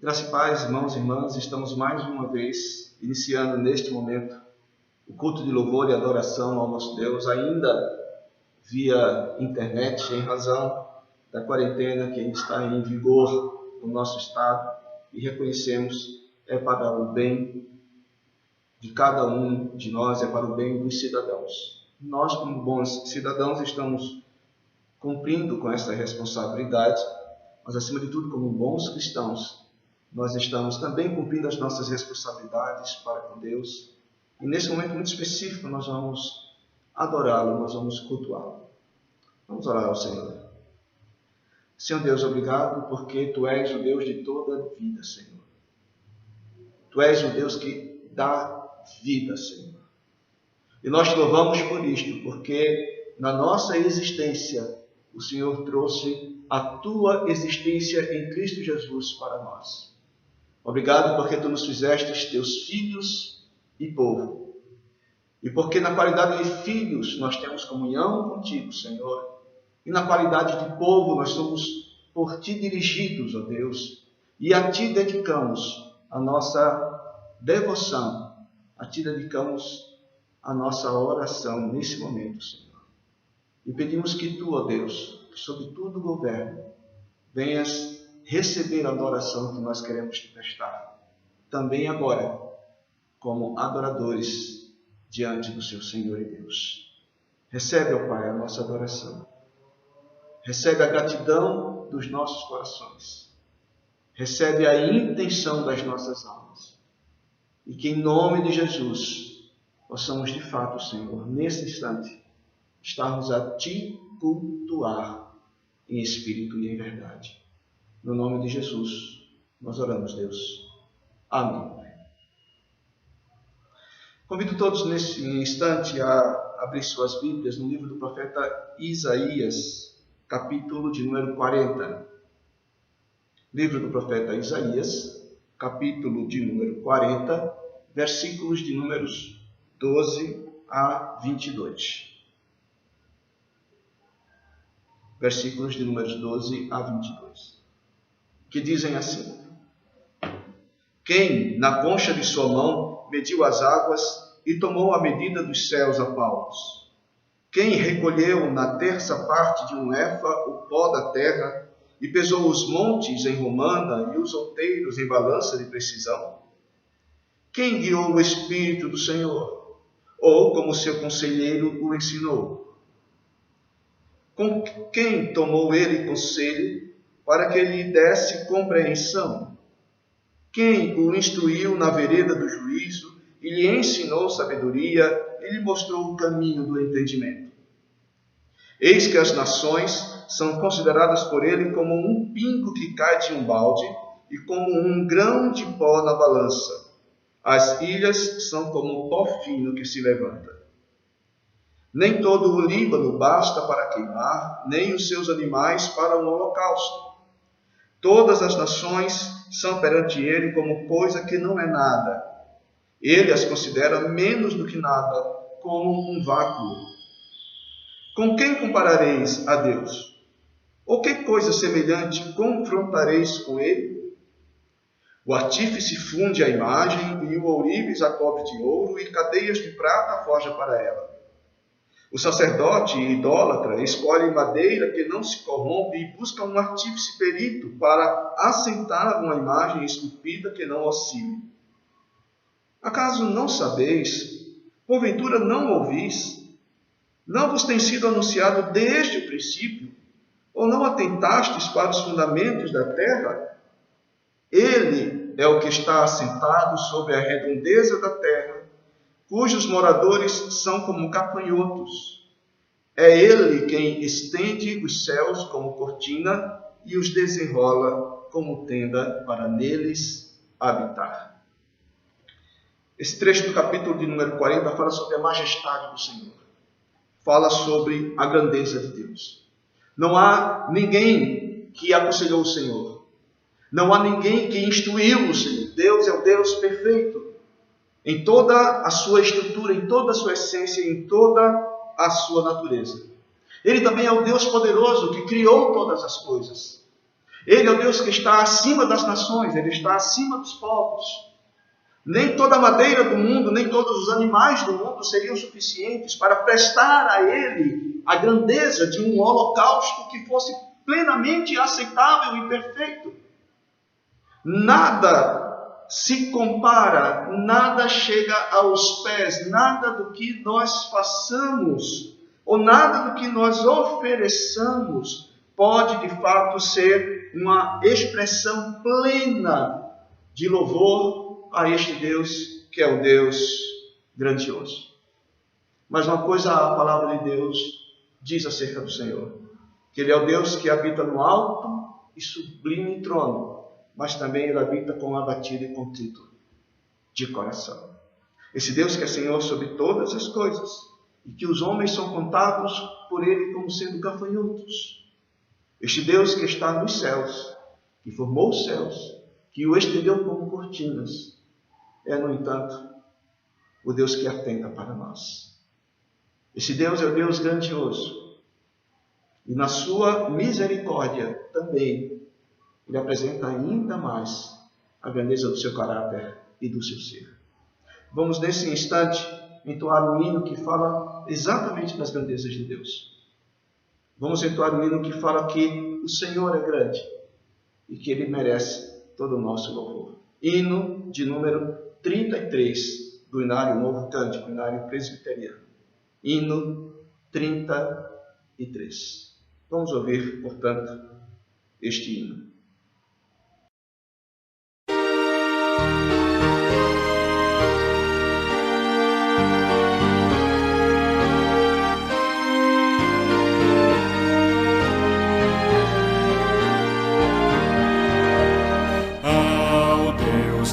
Graça e paz, irmãos e irmãs, estamos mais uma vez iniciando neste momento o culto de louvor e adoração ao nosso Deus, ainda via internet, em razão da quarentena que ainda está em vigor no nosso estado, e reconhecemos é para o bem de cada um de nós, é para o bem dos cidadãos. Nós, como bons cidadãos, estamos cumprindo com essa responsabilidade, mas acima de tudo, como bons cristãos, nós estamos também cumprindo as nossas responsabilidades para com Deus. E nesse momento muito específico, nós vamos adorá-lo, nós vamos cultuá-lo. Vamos orar ao Senhor. Senhor Deus, obrigado porque Tu és o Deus de toda vida, Senhor. Tu és o Deus que dá vida, Senhor. E nós te louvamos por isto, porque na nossa existência, o Senhor trouxe a Tua existência em Cristo Jesus para nós. Obrigado porque Tu nos fizeste Teus filhos e povo. E porque na qualidade de filhos nós temos comunhão contigo, Senhor. E na qualidade de povo nós somos por Ti dirigidos, ó Deus. E a Ti dedicamos a nossa devoção. A Ti dedicamos a nossa oração nesse momento, Senhor. E pedimos que Tu, ó Deus, que sobre tudo governa, venhas receber a adoração que nós queremos Te prestar. Também agora, como adoradores diante do Seu Senhor e Deus. Recebe, ó Pai, a nossa adoração. Recebe a gratidão dos nossos corações. Recebe a intenção das nossas almas. E que em nome de Jesus possamos de fato, Senhor, nesse instante, estarmos a Te cultuar em espírito e em verdade. No nome de Jesus, nós oramos, Deus. Amém. Convido todos nesse instante a abrir suas Bíblias no livro do profeta Isaías, capítulo de número 40. Livro do profeta Isaías, capítulo de número 40, versículos de números 12 a 22. Versículos de números 12 a 22. Que dizem assim: Quem, na concha de sua mão, mediu as águas e tomou a medida dos céus a palmos? Quem recolheu na terça parte de um éfa o pó da terra e pesou os montes em romana e os outeiros em balança de precisão? Quem guiou o Espírito do Senhor? Ou, como seu conselheiro, o ensinou? Com quem tomou ele conselho para que lhe desse compreensão? Quem o instruiu na vereda do juízo e lhe ensinou sabedoria e lhe mostrou o caminho do entendimento? Eis que as nações são consideradas por ele como um pingo que cai de um balde e como um grão de pó na balança. As ilhas são como um pó fino que se levanta. Nem todo o Líbano basta para queimar, nem os seus animais para um holocausto. Todas as nações são perante ele como coisa que não é nada. Ele as considera menos do que nada, como um vácuo. Com quem comparareis a Deus? Ou que coisa semelhante confrontareis com ele? O artífice funde a imagem, e o ourives a cobre de ouro, e cadeias de prata forja para ela. O sacerdote idólatra escolhe madeira que não se corrompe e busca um artífice perito para assentar uma imagem esculpida que não oscile. Acaso não sabeis? Porventura não ouvis? Não vos tem sido anunciado desde o princípio? Ou não atentastes para os fundamentos da terra? Ele é o que está assentado sobre a redondeza da terra, cujos moradores são como gafanhotos. É ele quem estende os céus como cortina e os desenrola como tenda para neles habitar. Esse trecho do capítulo de número 40 fala sobre a majestade do Senhor. Fala sobre a grandeza de Deus. Não há ninguém que aconselhou o Senhor. Não há ninguém que instruiu o Senhor. Deus é o Deus perfeito. Em toda a sua estrutura, em toda a sua essência, em toda a sua natureza. Ele também é o Deus poderoso que criou todas as coisas. Ele é o Deus que está acima das nações, Ele está acima dos povos. Nem toda a madeira do mundo, nem todos os animais do mundo seriam suficientes para prestar a Ele a grandeza de um holocausto que fosse plenamente aceitável e perfeito. Nada se compara, nada chega aos pés, nada do que nós façamos, ou nada do que nós ofereçamos, pode de fato ser uma expressão plena de louvor a este Deus, que é o Deus grandioso. Mas uma coisa a palavra de Deus diz acerca do Senhor, que Ele é o Deus que habita no alto e sublime trono, mas também Ele habita com abatido e contrito de coração. Esse Deus que é Senhor sobre todas as coisas, e que os homens são contados por Ele como sendo gafanhotos. Este Deus que está nos céus, que formou os céus, que o estendeu como cortinas, é, no entanto, o Deus que atenta para nós. Esse Deus é o Deus grandioso, e na sua misericórdia também, Ele apresenta ainda mais a grandeza do seu caráter e do seu ser. Vamos, nesse instante, entoar um hino que fala exatamente das grandezas de Deus. Vamos entoar um hino que fala que o Senhor é grande e que Ele merece todo o nosso louvor. Hino de número 33 do Inário Novo Cântico, Inário Presbiteriano. Hino 33. Vamos ouvir, portanto, este hino.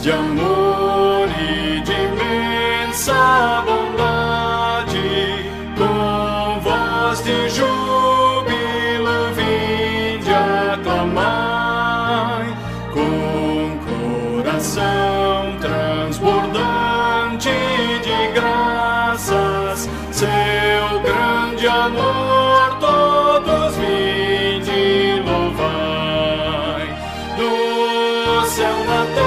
De amor e de imensa bondade, com voz de júbilo vinde aclamai, com coração transbordante de graças, seu grande amor todos vinde louvai, do céu na terra.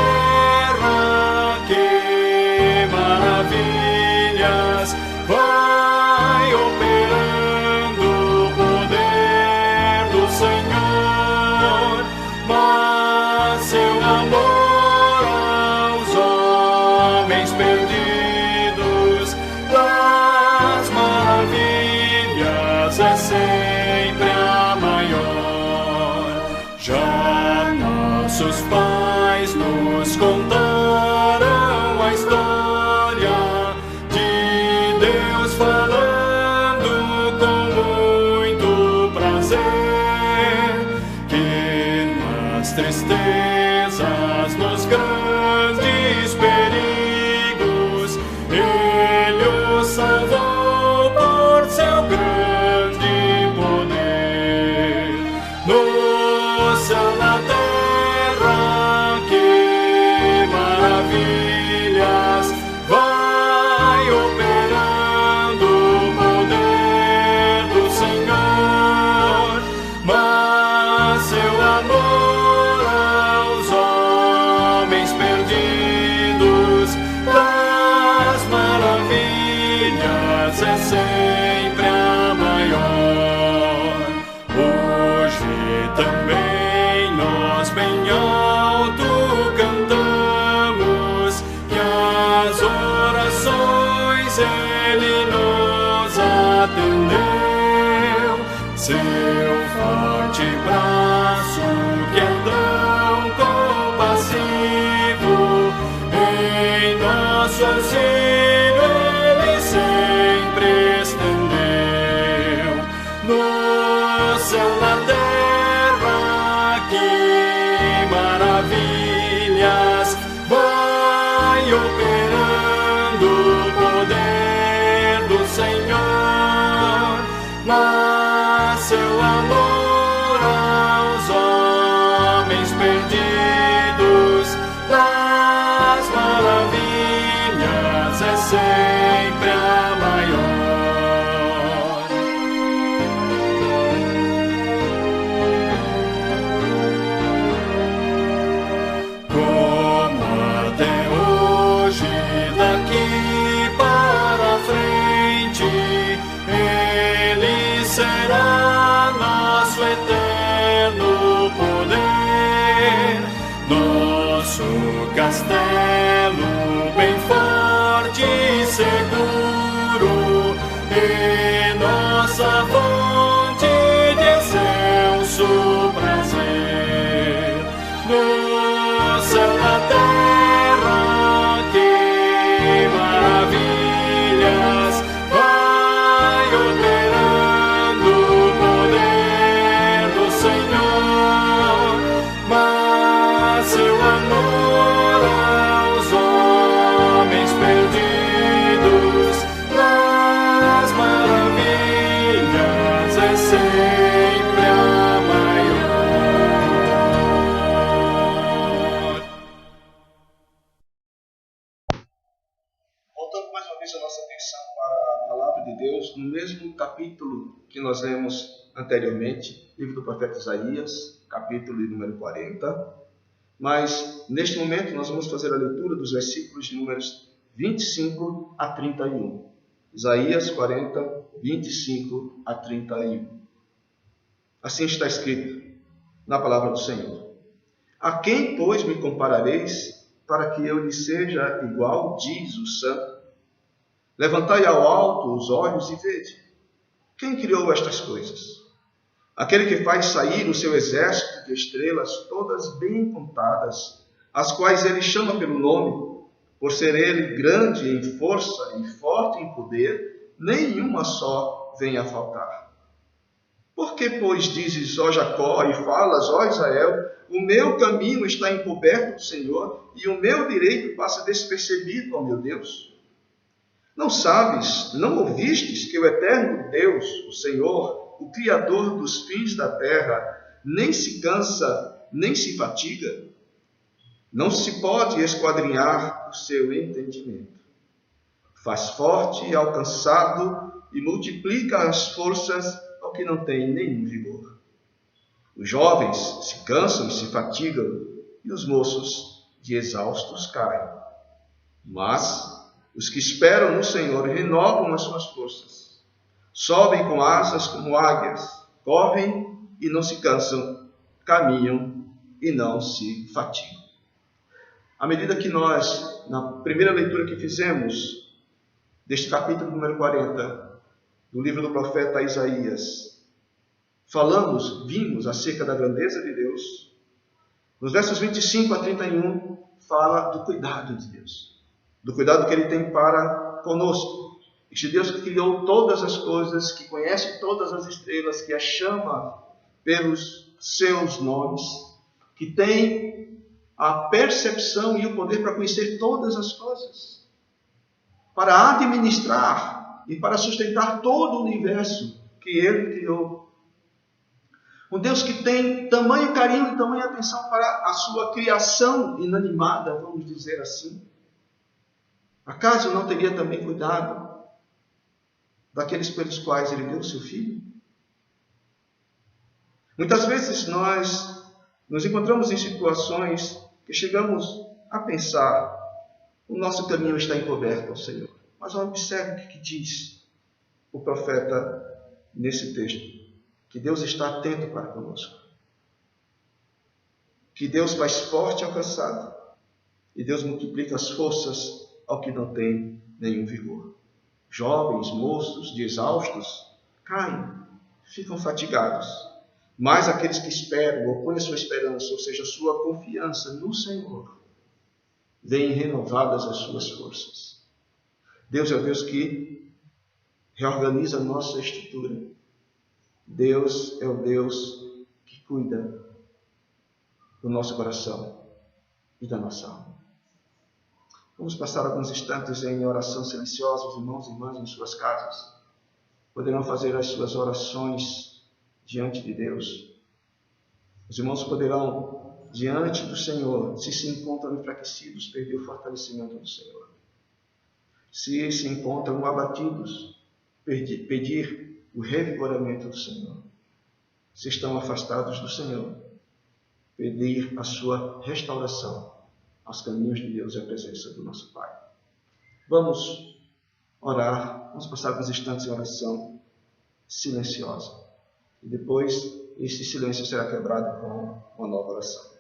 Vai operando o poder do Senhor, mas seu amor aos homens perdidos das maravilhas é sempre a maior. Já nossos pais nos contaram a história falando com muito prazer, que nas tristezas, nos grandes perigos, Ele os salvou por seu grande poder. No céu, na terra, que maravilhas vai operando o poder do Senhor, mas seu amor aos homens perdidos das maravilhas é sempre a maior. Hoje também nós bem alto cantamos que as orações Ele nos atendeu, seu forte braço que é tão compassivo, em nosso auxílio Ele sempre estendeu. No céu, na terra, que maravilhas vai operando o poder do Senhor, mas seu amor será nosso eterno poder, nosso castelo bem forte e seguro, e nossa fonte de excelso prazer. No céu, na terra, que maravilhas vai operando o poder do Senhor, mas seu amor aos homens perdidos nas maravilhas é sempre a maior. Voltando mais uma vez a nossa atenção para a palavra de Deus, no mesmo capítulo que nós lemos anteriormente, livro do profeta Isaías, capítulo número 40. Mas, neste momento, nós vamos fazer a leitura dos versículos de números 25 a 31. Isaías 40, 25 a 31. Assim está escrito na palavra do Senhor. A quem, pois, me comparareis, para que eu lhe seja igual, diz o Santo? Levantai ao alto os olhos e vede. Quem criou estas coisas? Aquele que faz sair o seu exército de estrelas, todas bem contadas, as quais ele chama pelo nome, por ser ele grande em força e forte em poder, nenhuma só vem a faltar. Por que, pois, dizes, ó Jacó, e falas, ó Israel, o meu caminho está encoberto do Senhor, e o meu direito passa despercebido, ó meu Deus? Não sabes, não ouvistes que o eterno Deus, o Senhor, o Criador dos fins da terra, nem se cansa, nem se fatiga? Não se pode esquadrinhar o seu entendimento. Faz forte e alcançado e multiplica as forças ao que não tem nenhum vigor. Os jovens se cansam e se fatigam, e os moços de exaustos caem. Mas os que esperam no Senhor renovam as suas forças. Sobem com asas como águias, correm e não se cansam, caminham e não se fatigam. À medida que nós, na primeira leitura que fizemos, deste capítulo número 40, do livro do profeta Isaías, vimos acerca da grandeza de Deus. Nos versos 25 a 31, fala do cuidado de Deus, do cuidado que Ele tem para conosco. Este Deus que criou todas as coisas, que conhece todas as estrelas, que as chama pelos seus nomes, que tem a percepção e o poder para conhecer todas as coisas, para administrar e para sustentar todo o universo que Ele criou. Um Deus que tem tamanho carinho e tamanha atenção para a sua criação inanimada, vamos dizer assim. Acaso não teria também cuidado daqueles pelos quais Ele deu o seu Filho? Muitas vezes nós nos encontramos em situações que chegamos a pensar: o nosso caminho está encoberto ao Senhor. Mas observe o que diz o profeta nesse texto: que Deus está atento para conosco, que Deus faz forte ao cansado, e Deus multiplica as forças ao que não tem nenhum vigor. Jovens, moços, de exaustos, caem, ficam fatigados. Mas aqueles que esperam, ou põem a sua esperança, ou seja, a sua confiança no Senhor, veem renovadas as suas forças. Deus é o Deus que reorganiza a nossa estrutura. Deus é o Deus que cuida do nosso coração e da nossa alma. Vamos passar alguns instantes em oração silenciosa. Os irmãos e irmãs em suas casas poderão fazer as suas orações diante de Deus. Os irmãos poderão, diante do Senhor, se encontram enfraquecidos, perder o fortalecimento do Senhor. Se encontram abatidos, pedir o revigoramento do Senhor. Se estão afastados do Senhor, pedir a sua restauração aos caminhos de Deus e à presença do nosso Pai. Vamos orar, vamos passar alguns instantes em oração silenciosa. E depois, esse silêncio será quebrado com uma nova oração.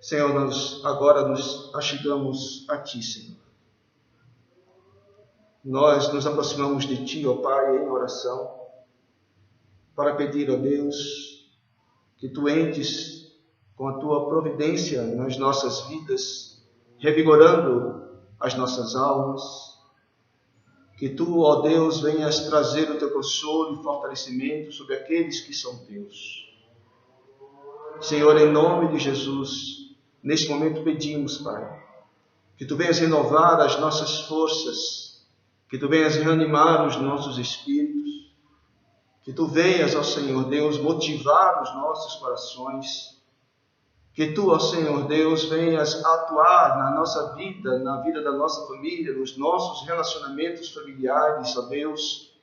Senhor, nós agora nos achegamos a Ti, Senhor. Nós nos aproximamos de Ti, ó Pai, em oração, para pedir, ó Deus, que Tu entres com a Tua providência nas nossas vidas, revigorando as nossas almas, que Tu, ó Deus, venhas trazer o Teu consolo e fortalecimento sobre aqueles que são Teus. Senhor, em nome de Jesus, neste momento pedimos, Pai, que Tu venhas renovar as nossas forças, que Tu venhas reanimar os nossos espíritos, que Tu venhas, ó Senhor Deus, motivar os nossos corações, que Tu, ó Senhor Deus, venhas atuar na nossa vida, na vida da nossa família, nos nossos relacionamentos familiares, ó Deus,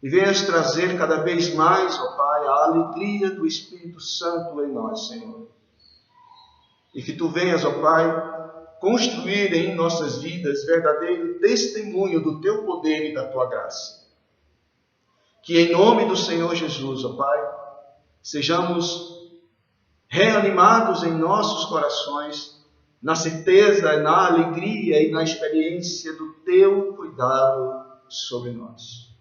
e venhas trazer cada vez mais, ó Pai, a alegria do Espírito Santo em nós, Senhor. E que Tu venhas, ó Pai, construir em nossas vidas verdadeiro testemunho do Teu poder e da Tua graça. Que em nome do Senhor Jesus, ó Pai, sejamos reanimados em nossos corações, na certeza, na alegria e na experiência do Teu cuidado sobre nós.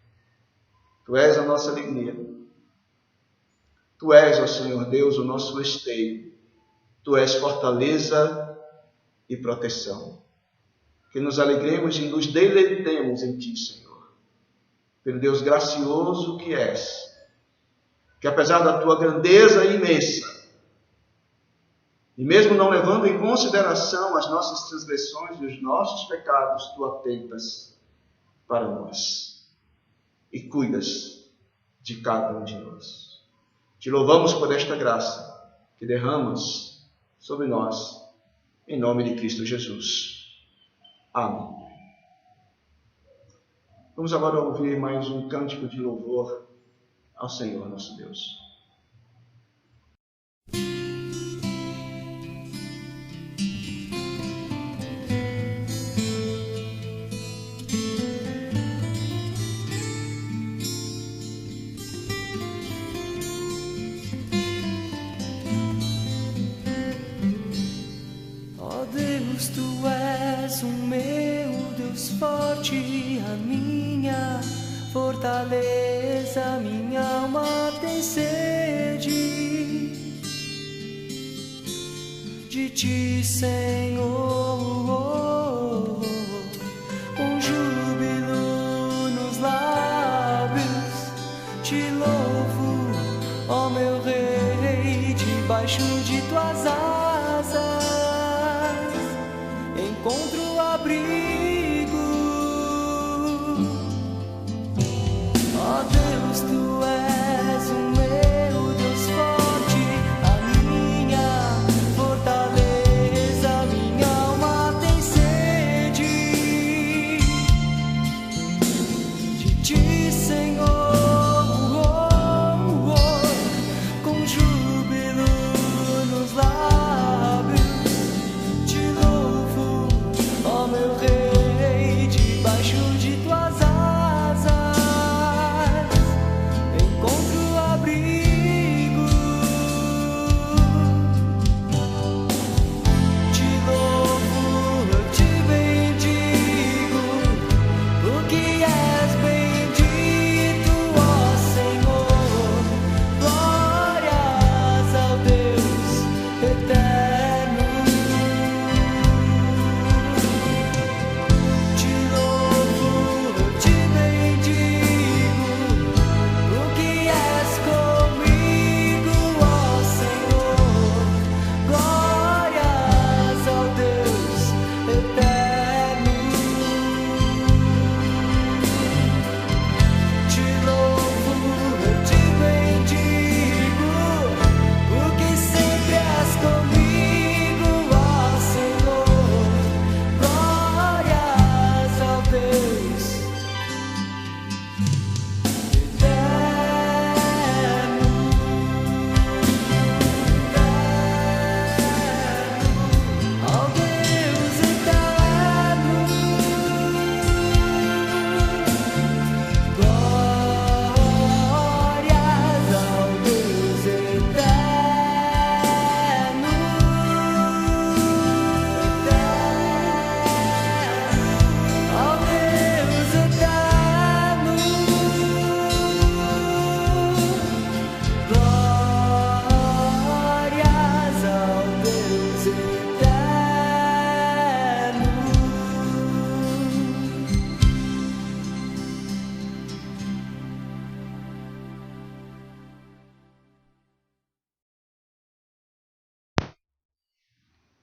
Tu és a nossa alegria. Tu és, ó Senhor Deus, o nosso esteio. Tu és fortaleza e proteção. Que nos alegremos e nos deleitemos em Ti, Senhor. Pelo Deus gracioso que és, que apesar da Tua grandeza imensa, e mesmo não levando em consideração as nossas transgressões e os nossos pecados, Tu atentas para nós e cuidas de cada um de nós. Te louvamos por esta graça que derramas sobre nós, em nome de Cristo Jesus. Amém. Vamos agora ouvir mais um cântico de louvor ao Senhor nosso Deus. Tu és o meu Deus forte, a minha fortaleza, minha alma tem sede de Ti, Senhor. Com júbilo nos lábios Te louvo, ó meu Rei, debaixo de Tuas asas encontro abrigo. Ó Deus, Tu és o meu Deus forte, a minha fortaleza, minha alma tem sede de Ti, Senhor. Com júbilo nos lábios Te louvo,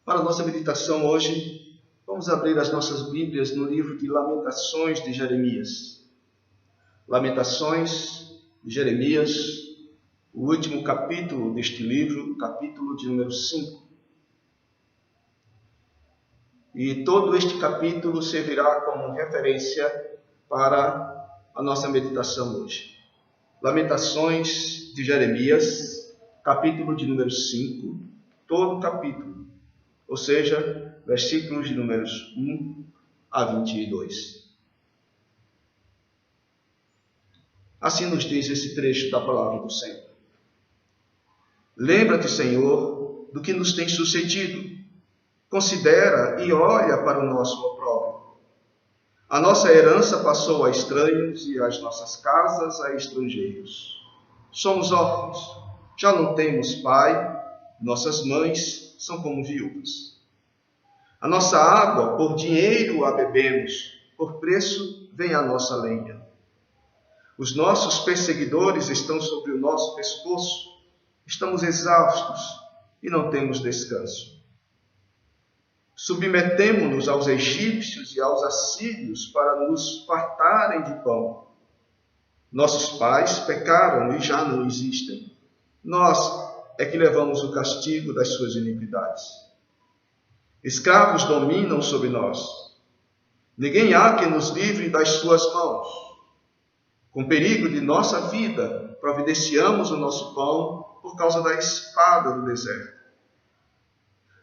Para a nossa meditação hoje, vamos abrir as nossas Bíblias no livro de Lamentações de Jeremias. Lamentações de Jeremias, o último capítulo deste livro, capítulo de número 5. E todo este capítulo servirá como referência para a nossa meditação hoje. Lamentações de Jeremias, capítulo de número 5, todo o capítulo. Ou seja, versículos de números 1 a 22. Assim nos diz esse trecho da palavra do Senhor. Lembra-te, Senhor, do que nos tem sucedido. Considera e olha para o nosso opróbrio. A nossa herança passou a estranhos e as nossas casas a estrangeiros. Somos órfãos, já não temos pai, nossas mães são como viúvas. A nossa água, por dinheiro a bebemos, por preço vem a nossa lenha. Os nossos perseguidores estão sobre o nosso pescoço, estamos exaustos e não temos descanso. Submetemo-nos aos egípcios e aos assírios para nos fartarem de pão. Nossos pais pecaram e já não existem. Nós é que levamos o castigo das suas iniquidades. Escravos dominam sobre nós. Ninguém há que nos livre das suas mãos. Com perigo de nossa vida, providenciamos o nosso pão por causa da espada do deserto.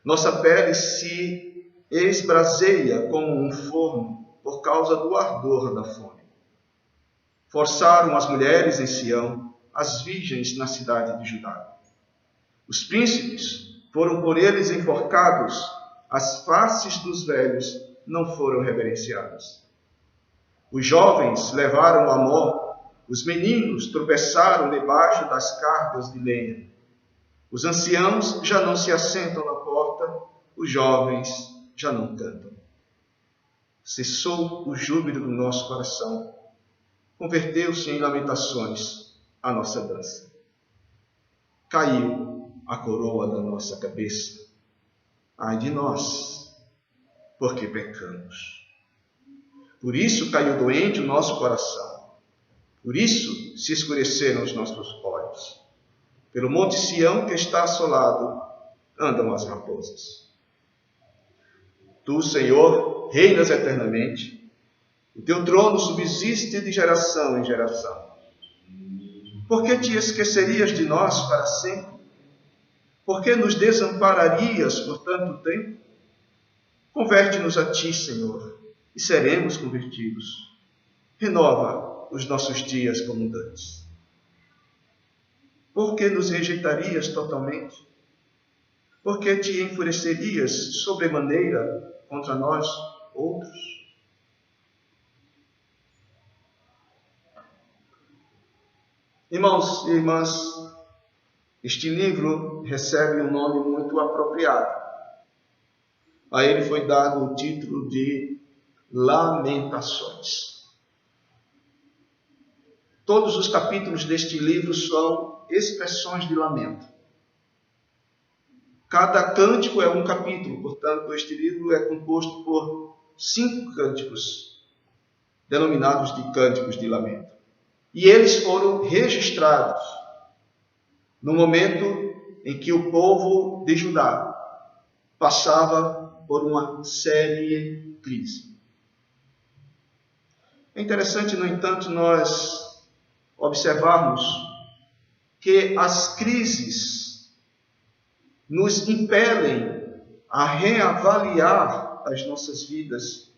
Nossa pele se esbraseia como um forno por causa do ardor da fome. Forçaram as mulheres em Sião, as virgens na cidade de Judá. Os príncipes foram por eles enforcados, as faces dos velhos não foram reverenciadas. Os jovens levaram a morte, os meninos tropeçaram debaixo das cargas de lenha. Os anciãos já não se assentam na porta, os jovens já não cantam. Cessou o júbilo do nosso coração, converteu-se em lamentações a nossa dança. Caiu a coroa da nossa cabeça. Ai de nós, porque pecamos. Por isso caiu doente o nosso coração. Por isso se escureceram os nossos olhos. Pelo monte Sião que está assolado, andam as raposas. Tu, Senhor, reinas eternamente. O teu trono subsiste de geração em geração. Por que te esquecerias de nós para sempre? Por que nos desampararias por tanto tempo? Converte-nos a ti, Senhor, e seremos convertidos. Renova os nossos dias como dantes. Por que nos rejeitarias totalmente? Por que te enfurecerias sobremaneira contra nós outros? Irmãos e irmãs, este livro recebe um nome muito apropriado. A ele foi dado o título de Lamentações. Todos os capítulos deste livro são expressões de lamento. Cada cântico é um capítulo, portanto, este livro é composto por 5 cânticos, denominados de cânticos de lamento. E eles foram registrados no momento em que o povo de Judá passava por uma séria crise. É interessante, no entanto, nós observarmos que as crises nos impelem a reavaliar as nossas vidas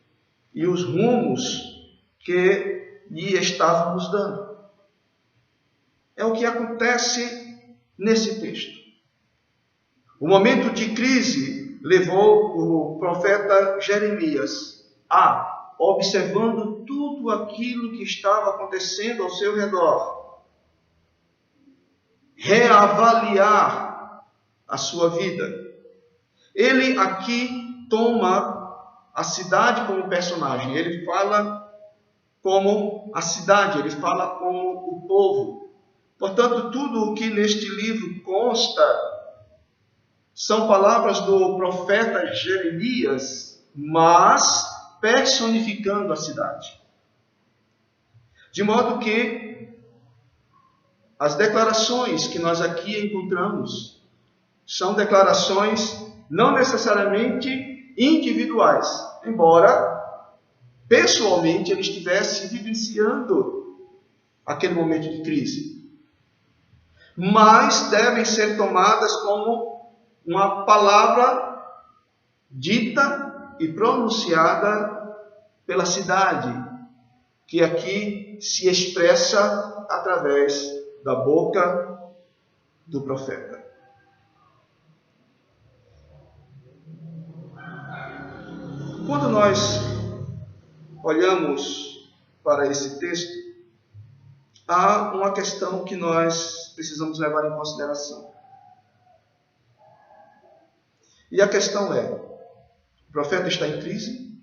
e os rumos que lhe estávamos dando. É o que acontece nesse texto. O momento de crise levou o profeta Jeremias a, observando tudo aquilo que estava acontecendo ao seu redor, reavaliar a sua vida. Ele aqui toma a cidade como personagem. Ele fala como a cidade, ele fala como o povo. Portanto, tudo o que neste livro consta são palavras do profeta Jeremias, mas personificando a cidade. De modo que as declarações que nós aqui encontramos são declarações não necessariamente individuais, embora pessoalmente ele estivesse vivenciando aquele momento de crise. Mas devem ser tomadas como uma palavra dita e pronunciada pela cidade, que aqui se expressa através da boca do profeta. Quando nós olhamos para esse texto, há uma questão que nós precisamos levar em consideração. E a questão é: o profeta está em crise?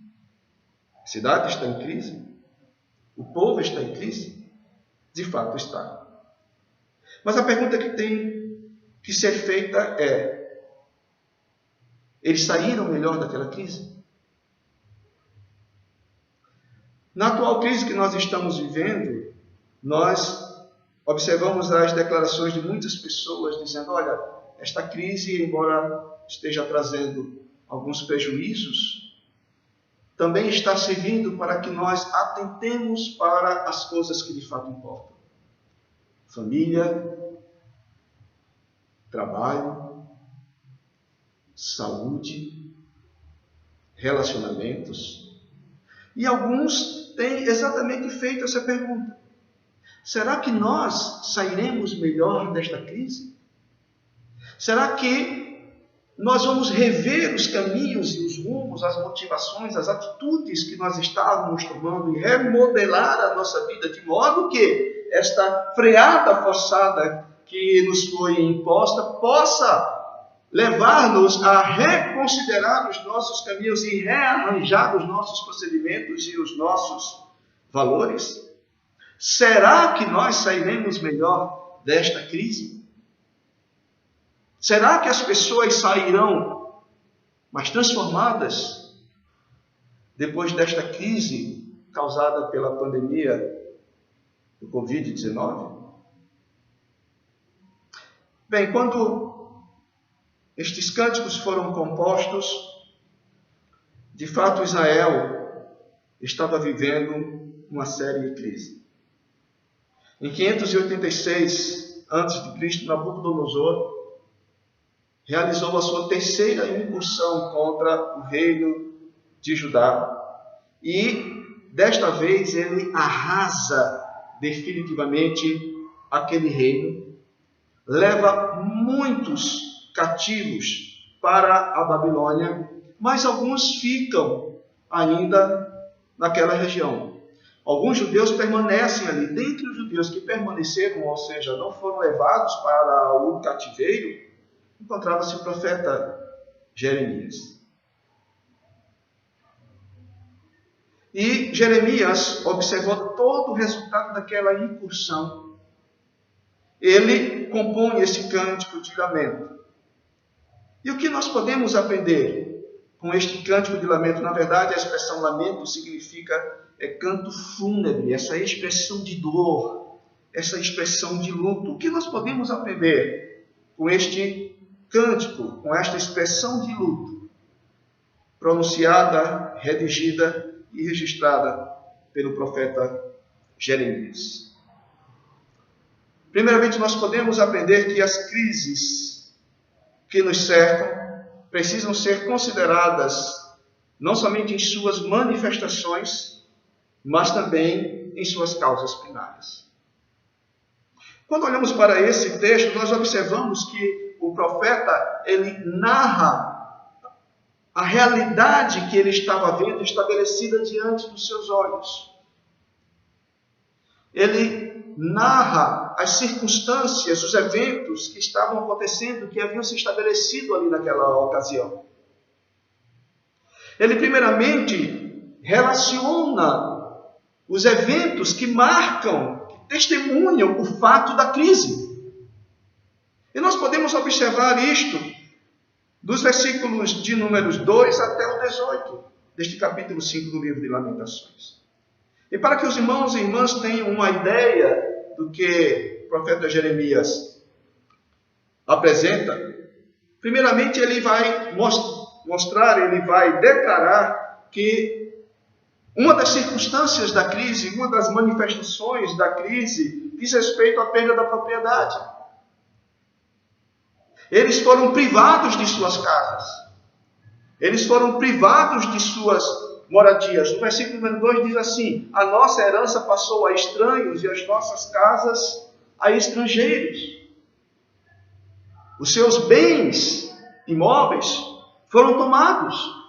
A cidade está em crise? O povo está em crise? De fato está. Mas a pergunta que tem que ser feita é: eles saíram melhor daquela crise? Na atual crise que nós estamos vivendo, nós observamos as declarações de muitas pessoas dizendo: olha, esta crise, embora esteja trazendo alguns prejuízos, também está servindo para que nós atentemos para as coisas que de fato importam. Família, trabalho, saúde, relacionamentos. E alguns têm exatamente feito essa pergunta: será que nós sairemos melhor desta crise? Será que nós vamos rever os caminhos e os rumos, as motivações, as atitudes que nós estávamos tomando e remodelar a nossa vida de modo que esta freada forçada que nos foi imposta possa levar-nos a reconsiderar os nossos caminhos e rearranjar os nossos procedimentos e os nossos valores? Será que nós sairemos melhor desta crise? Será que as pessoas sairão mais transformadas depois desta crise causada pela pandemia do Covid-19? Bem, quando estes cânticos foram compostos, de fato Israel estava vivendo uma séria crise. Em 586 a.C., Nabucodonosor realizou a sua terceira incursão contra o reino de Judá. E, desta vez, ele arrasa definitivamente aquele reino, leva muitos cativos para a Babilônia, mas alguns ficam ainda naquela região. Alguns judeus permanecem ali. Dentre os judeus que permaneceram, ou seja, não foram levados para o cativeiro, encontrava-se o profeta Jeremias. E Jeremias, observando todo o resultado daquela incursão, ele compõe esse cântico de lamento. E o que nós podemos aprender com este cântico de lamento? Na verdade, a expressão lamento significa canto fúnebre, essa expressão de dor, essa expressão de luto. O que nós podemos aprender com este cântico, com esta expressão de luto, pronunciada, redigida e registrada pelo profeta Jeremias? Primeiramente, nós podemos aprender que as crises que nos cercam precisam ser consideradas não somente em suas manifestações, mas também em suas causas primárias. Quando olhamos para esse texto, nós observamos que o profeta, ele narra a realidade que ele estava vendo estabelecida diante dos seus olhos. Ele narra as circunstâncias, os eventos que estavam acontecendo, que haviam se estabelecido ali naquela ocasião. Ele primeiramente relaciona os eventos que marcam, que testemunham o fato da crise. E nós podemos observar isto dos versículos de números 2 até o 18, deste capítulo 5 do livro de Lamentações. E para que os irmãos e irmãs tenham uma ideia do que o profeta Jeremias apresenta, primeiramente ele vai mostrar, ele vai declarar que uma das circunstâncias da crise, uma das manifestações da crise, diz respeito à perda da propriedade. Eles foram privados de suas casas. Eles foram privados de suas moradias. No versículo número 2 diz assim: a nossa herança passou a estranhos e as nossas casas a estrangeiros. Os seus bens imóveis foram tomados.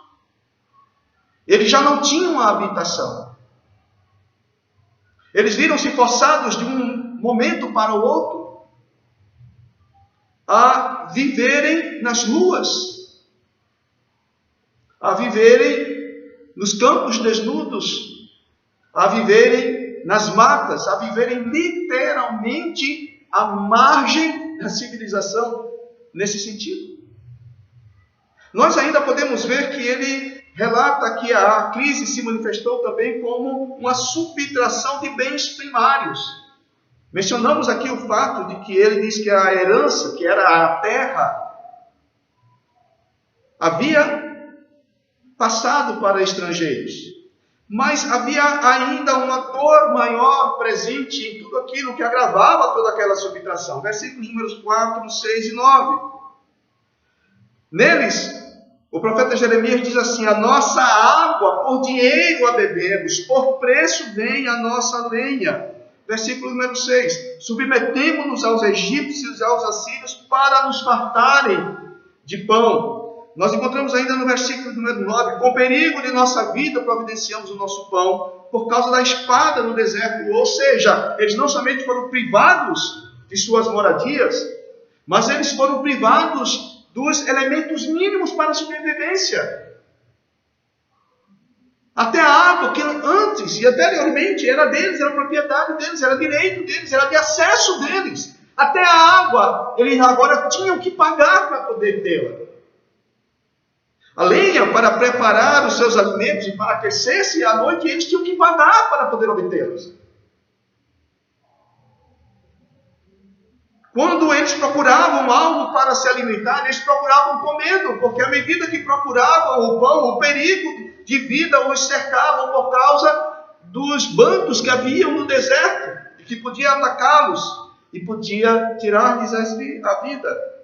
Eles já não tinham a habitação. Eles viram-se forçados de um momento para o outro a viverem nas ruas, a viverem nos campos desnudos, a viverem nas matas, a viverem literalmente à margem da civilização, nesse sentido. Nós ainda podemos ver que ele relata que a crise se manifestou também como uma subtração de bens primários. Mencionamos aqui o fato de que ele diz que a herança, que era a terra, havia passado para estrangeiros. Mas havia ainda uma dor maior presente em tudo aquilo que agravava toda aquela subtração. Versículos números 4, 6 e 9. Neles, o profeta Jeremias diz assim: a nossa água por dinheiro a bebemos, por preço vem a nossa lenha. Versículo número 6. Submetemo-nos aos egípcios e aos assírios para nos fartarem de pão. Nós encontramos ainda no versículo número 9. Com perigo de nossa vida providenciamos o nosso pão por causa da espada no deserto. Ou seja, eles não somente foram privados de suas moradias, mas eles foram privados dos elementos mínimos para a sobrevivência. Até a água, que antes e anteriormente era deles, era propriedade deles, era direito deles, era de acesso deles. Até a água, eles agora tinham que pagar para poder tê-la. A lenha, para preparar os seus alimentos e para aquecer-se à noite, eles tinham que pagar para poder obtê-los. Quando eles procuravam algo para se alimentar, eles procuravam comendo, porque à medida que procuravam o pão, o perigo de vida os cercavam por causa dos bandos que haviam no deserto, e que podia atacá-los e podia tirar-lhes a vida.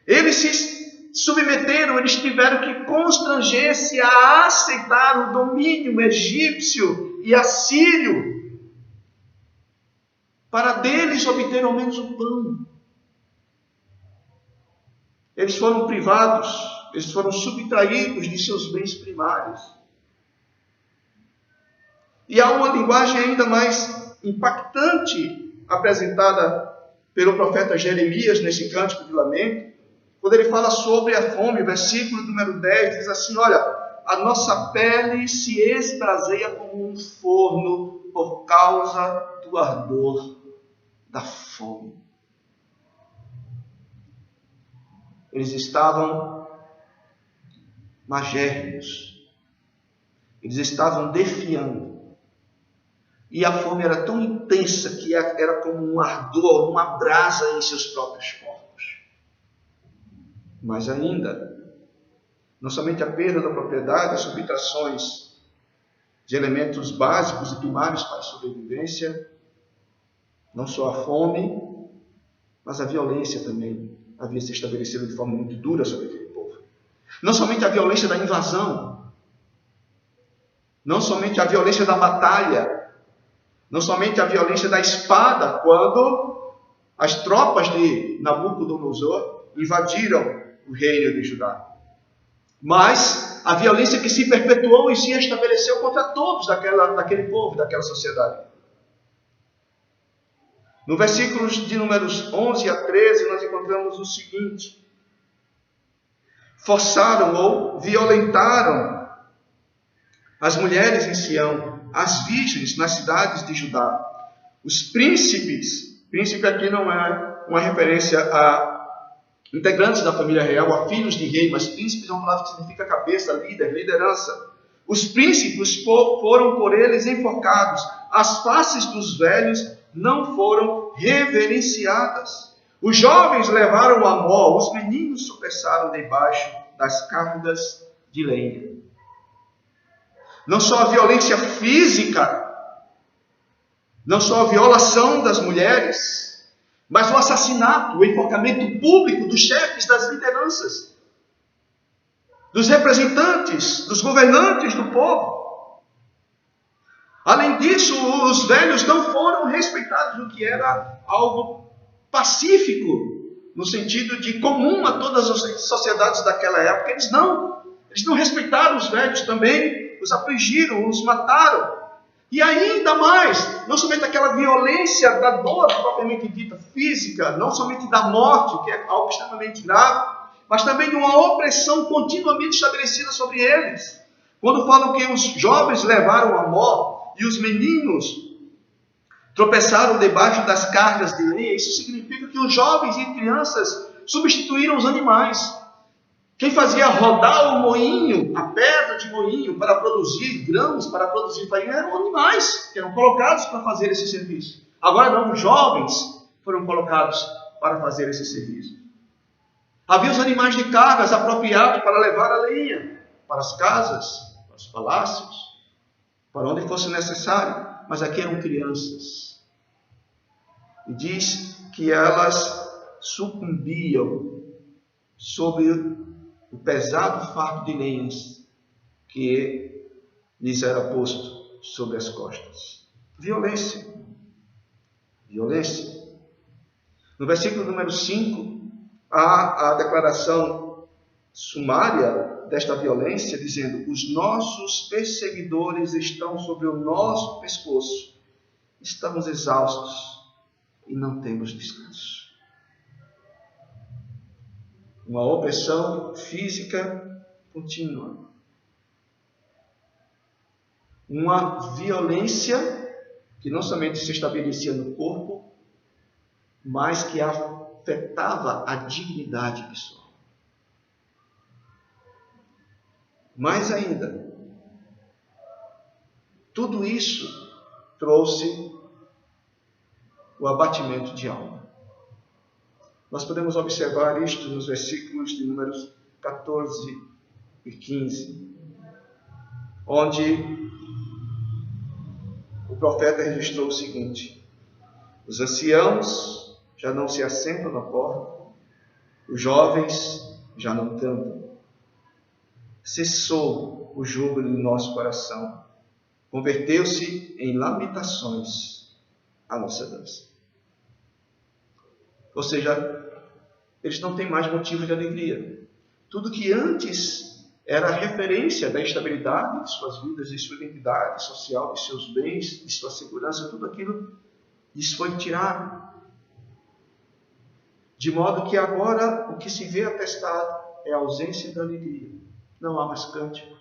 Eles se submeteram, eles tiveram que constranger-se a aceitar o domínio egípcio e assírio, para deles obter ao menos o pão. Eles foram privados, eles foram subtraídos de seus bens primários. E há uma linguagem ainda mais impactante apresentada pelo profeta Jeremias nesse cântico de lamento, quando ele fala sobre a fome. Versículo número 10 diz assim: olha, a nossa pele se esbraseia como um forno por causa do ardor da fome. Eles estavam magérrimos. Eles estavam defiando. E a fome era tão intensa que era como um ardor, uma brasa em seus próprios corpos. Mas ainda, não somente a perda da propriedade, as subtrações de elementos básicos e primários para a sobrevivência, não só a fome, mas a violência também havia se estabelecido de forma muito dura sobre aquele povo. Não somente a violência da invasão, não somente a violência da batalha, não somente a violência da espada, quando as tropas de Nabucodonosor invadiram o reino de Judá, mas a violência que se perpetuou e se estabeleceu contra todos daquele povo, daquela sociedade. No versículos de números 11 a 13, nós encontramos o seguinte: forçaram ou violentaram as mulheres em Sião, as virgens nas cidades de Judá, os príncipes. Príncipe aqui não é uma referência integrantes da família real, a filhos de rei, mas príncipes é uma palavra que significa cabeça, líder, liderança. Os príncipes foram por eles enforcados. As faces dos velhos não foram reverenciadas. Os jovens levaram a mó, os meninos tropeçaram debaixo das cargas de lenha. Não só a violência física, não só a violação das mulheres, mas o assassinato, o enforcamento público dos chefes das lideranças, dos representantes, dos governantes do povo. Além disso, os velhos não foram respeitados, o que era algo pacífico, no sentido de comum a todas as sociedades daquela época. Eles não respeitaram os velhos também, os afligiram, os mataram. E ainda mais, não somente aquela violência da dor propriamente dita física, não somente da morte, que é algo extremamente grave, mas também de uma opressão continuamente estabelecida sobre eles. Quando falam que os jovens levaram a mó e os meninos tropeçaram debaixo das cargas de lenha, isso significa que os jovens e crianças substituíram os animais. Quem fazia rodar o moinho, a pedra de moinho, para produzir grãos, para produzir farinha, eram animais que eram colocados para fazer esse serviço. Agora não, os jovens foram colocados para fazer esse serviço. Havia os animais de cargas apropriados para levar a lenha para as casas, para os palácios, para onde fosse necessário. Mas aqui eram crianças. E diz que elas sucumbiam sob o pesado fardo de lenhas que lhes era posto sobre as costas. Violência. Violência. No versículo número 5, há a declaração sumária desta violência, dizendo: os nossos perseguidores estão sobre o nosso pescoço. Estamos exaustos e não temos descanso. Uma opressão física contínua. Uma violência que não somente se estabelecia no corpo, mas que afetava a dignidade pessoal. Mais ainda, tudo isso trouxe o abatimento de alma. Nós podemos observar isto nos versículos de números 14 e 15, onde o profeta registrou o seguinte: os anciãos já não se assentam na porta, os jovens já não cantam. Cessou o júbilo em nosso coração, converteu-se em lamentações a nossa dança. Ou seja, eles não têm mais motivo de alegria. Tudo que antes era referência da estabilidade de suas vidas, de sua identidade social, de seus bens, de sua segurança, tudo aquilo lhes foi tirado. De modo que agora o que se vê atestado é a ausência da alegria. Não há mais cântico.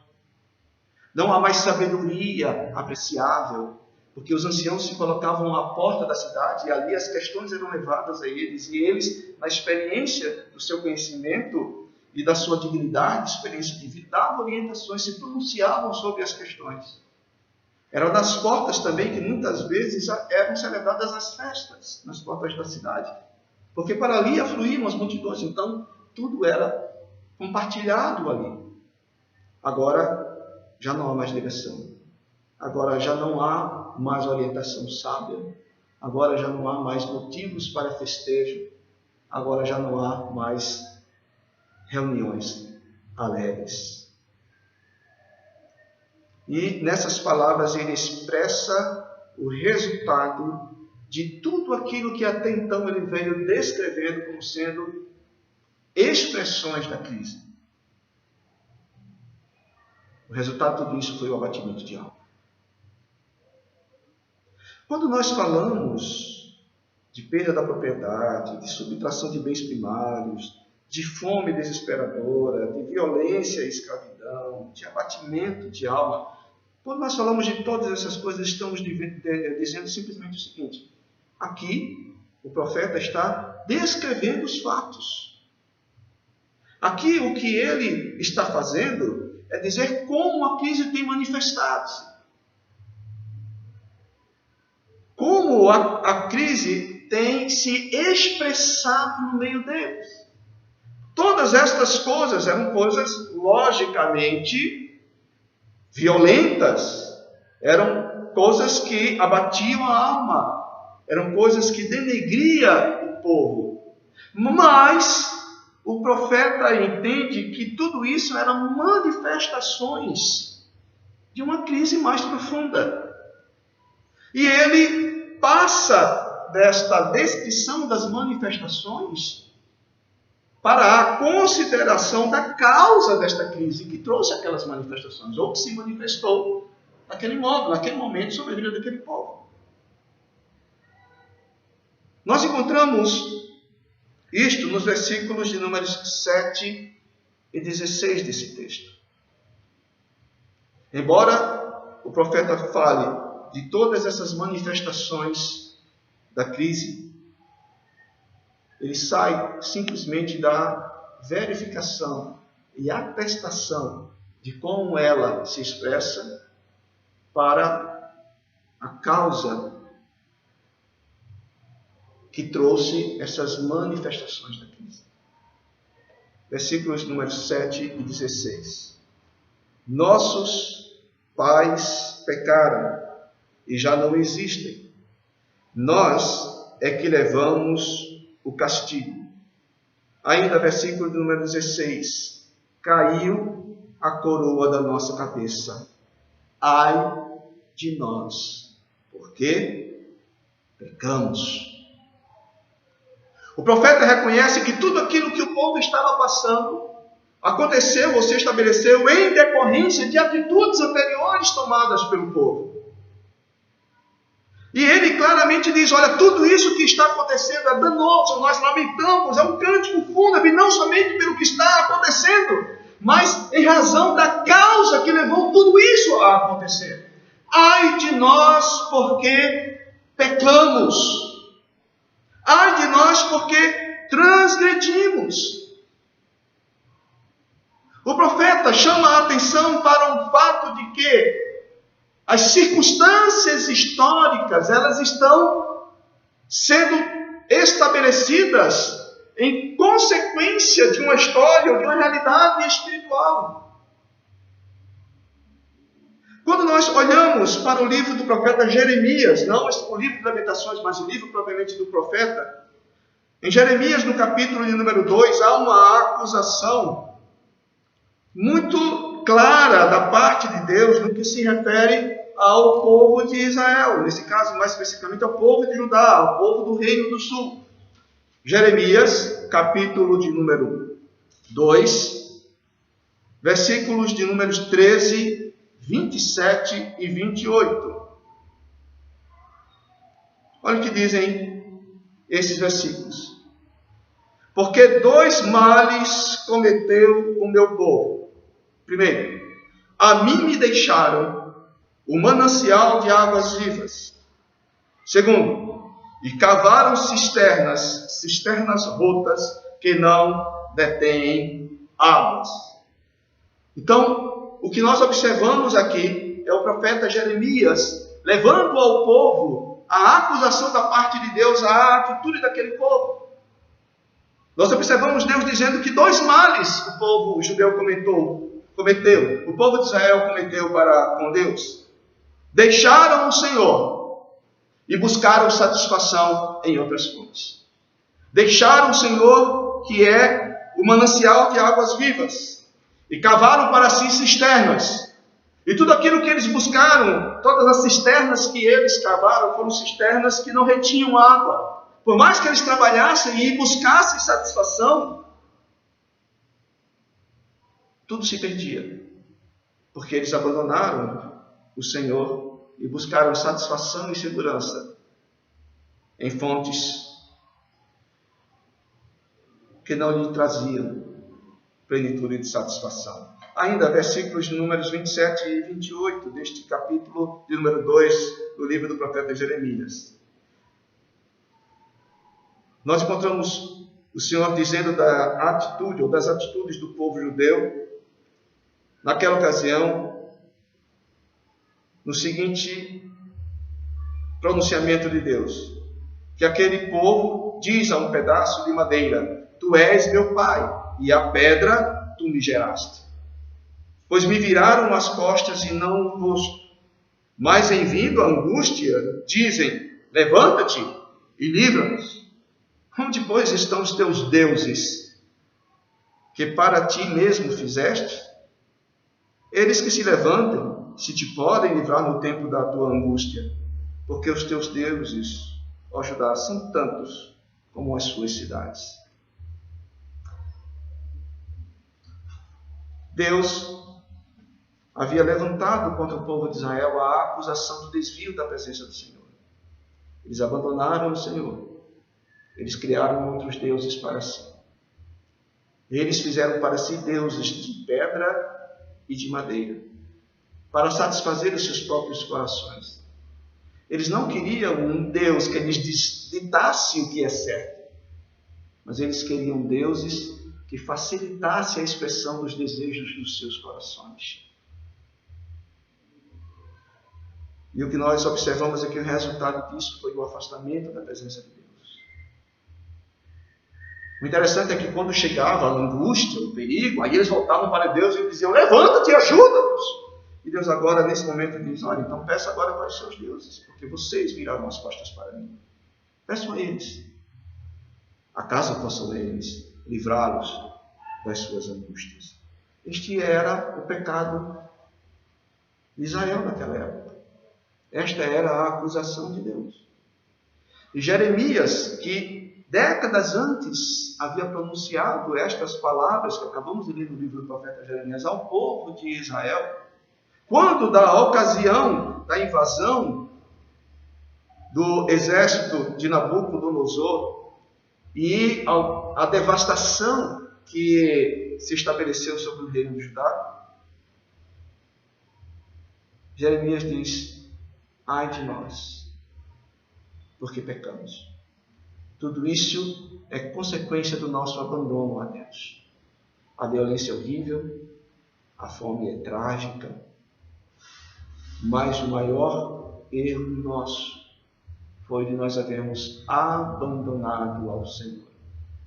Não há mais sabedoria apreciável, porque os anciãos se colocavam à porta da cidade e ali as questões eram levadas a eles. E eles, na experiência do seu conhecimento e da sua dignidade, experiência de vida, davam orientações, se pronunciavam sobre as questões. Era das portas também que muitas vezes eram celebradas as festas, nas portas da cidade. Porque para ali afluíam as multidões, então tudo era compartilhado ali. Agora já não há mais direção. Agora já não há mais orientação sábia. Agora já não há mais motivos para festejo. Agora já não há mais reuniões alegres. E nessas palavras ele expressa o resultado de tudo aquilo que até então ele veio descrevendo como sendo expressões da crise. O resultado de tudo isso foi o abatimento de alma. Quando nós falamos de perda da propriedade, de subtração de bens primários, de fome desesperadora, de violência e escravidão, de abatimento de alma, quando nós falamos de todas essas coisas, estamos dizendo simplesmente o seguinte: aqui o profeta está descrevendo os fatos. Aqui o que ele está fazendo é dizer como a crise tem manifestado-se. Como a crise tem se expressado no meio deles. Todas estas coisas eram coisas logicamente violentas, eram coisas que abatiam a alma, eram coisas que denegriam o povo. Mas o profeta entende que tudo isso eram manifestações de uma crise mais profunda. E ele passa desta descrição das manifestações para a consideração da causa desta crise que trouxe aquelas manifestações, ou que se manifestou naquele modo, naquele momento, sobre a vida daquele povo. Nós encontramos isto nos versículos de números 7 e 16 desse texto. Embora o profeta fale de todas essas manifestações da crise, ele sai simplesmente da verificação e atestação de como ela se expressa para a causa que trouxe essas manifestações da crise. Versículos números 7 e 16. Nossos pais pecaram e já não existem. Nós é que levamos o castigo. Ainda versículo número 16. Caiu a coroa da nossa cabeça. Ai de nós, porque pecamos. O profeta reconhece que tudo aquilo que o povo estava passando aconteceu ou se estabeleceu em decorrência de atitudes anteriores tomadas pelo povo. E ele claramente diz, olha, tudo isso que está acontecendo é danoso, nós lamentamos, é um cântico fúnebre, não somente pelo que está acontecendo, mas em razão da causa que levou tudo isso a acontecer. Ai de nós, porque pecamos. Ai de nós, porque transgredimos. O profeta chama a atenção para um fato de que as circunstâncias históricas, elas estão sendo estabelecidas em consequência de uma história ou de uma realidade espiritual. Quando nós olhamos para o livro do profeta Jeremias, não o livro de Lamentações, mas o livro propriamente do profeta, em Jeremias, no capítulo de número 2, há uma acusação muito clara da parte de Deus no que se refere ao povo de Israel, nesse caso mais especificamente ao povo de Judá, ao povo do Reino do Sul. Jeremias, capítulo de número 2, versículos de números 13, 27 e 28. Olha o que dizem esses versículos. Porque dois males cometeu o meu povo. Primeiro, a mim me deixaram o manancial de águas vivas. Segundo, e cavaram cisternas rotas que não detêm águas. Então, o que nós observamos aqui é o profeta Jeremias levando ao povo a acusação da parte de Deus, a atitude daquele povo. Nós observamos Deus dizendo que dois males o povo judeu cometeu, o povo de Israel cometeu para com Deus. Deixaram o Senhor e buscaram satisfação em outras fontes. Deixaram o Senhor, que é o manancial de águas vivas, e cavaram para si cisternas. E tudo aquilo que eles buscaram, todas as cisternas que eles cavaram, foram cisternas que não retinham água. Por mais que eles trabalhassem e buscassem satisfação, tudo se perdia, porque eles abandonaram o Senhor e buscaram satisfação e segurança em fontes que não lhe traziam plenitude de satisfação. Ainda, versículos de números 27 e 28 deste capítulo de número 2 do livro do profeta Jeremias. Nós encontramos o Senhor dizendo da atitude ou das atitudes do povo judeu naquela ocasião, no seguinte pronunciamento de Deus, que aquele povo diz a um pedaço de madeira: tu és meu pai, e a pedra tu me geraste. Pois me viraram as costas e não o rosto. Mas em vindo a angústia, dizem: levanta-te e livra-nos. Onde, pois, estão os teus deuses, que para ti mesmo fizeste? Eles que se levantem, se te podem livrar no tempo da tua angústia, porque os teus deuses, ó Judá, são tantos como as suas cidades. Deus havia levantado contra o povo de Israel a acusação do desvio da presença do Senhor. Eles abandonaram o Senhor. Eles criaram outros deuses para si. Eles fizeram para si deuses de pedra e de madeira, para satisfazer os seus próprios corações. Eles não queriam um Deus que lhes ditasse o que é certo, mas eles queriam deuses que facilitasse a expressão dos desejos dos seus corações. E o que nós observamos é que o resultado disso foi o afastamento da presença de Deus. O interessante é que quando chegava a angústia, o perigo, aí eles voltavam para Deus e diziam: levanta-te e ajuda-nos. E Deus agora, nesse momento, diz: olha, então peça agora para os seus deuses, porque vocês viraram as costas para mim. Peçam a eles. Acaso possam eles livrá-los das suas angústias? Este era o pecado de Israel naquela época. Esta era a acusação de Deus. E Jeremias, que décadas antes havia pronunciado estas palavras que acabamos de ler no livro do profeta Jeremias ao povo de Israel, quando da ocasião da invasão do exército de Nabucodonosor e a devastação que se estabeleceu sobre o reino de Judá, Jeremias diz: ai de nós, porque pecamos. Tudo isso é consequência do nosso abandono a Deus. A violência é horrível, a fome é trágica, mas o maior erro nosso foi de nós havermos abandonado ao Senhor.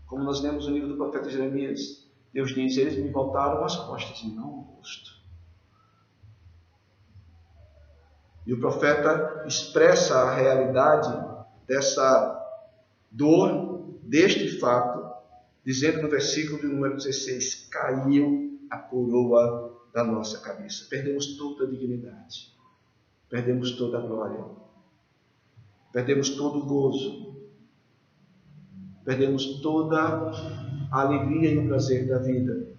Como nós lemos no livro do profeta Jeremias, Deus diz: eles me voltaram as costas e não o rosto. E o profeta expressa a realidade dessa dor, deste fato, dizendo no versículo de número 16: caiu a coroa da nossa cabeça. Perdemos toda a dignidade, perdemos toda a glória, perdemos todo o gozo, perdemos toda a alegria e o prazer da vida.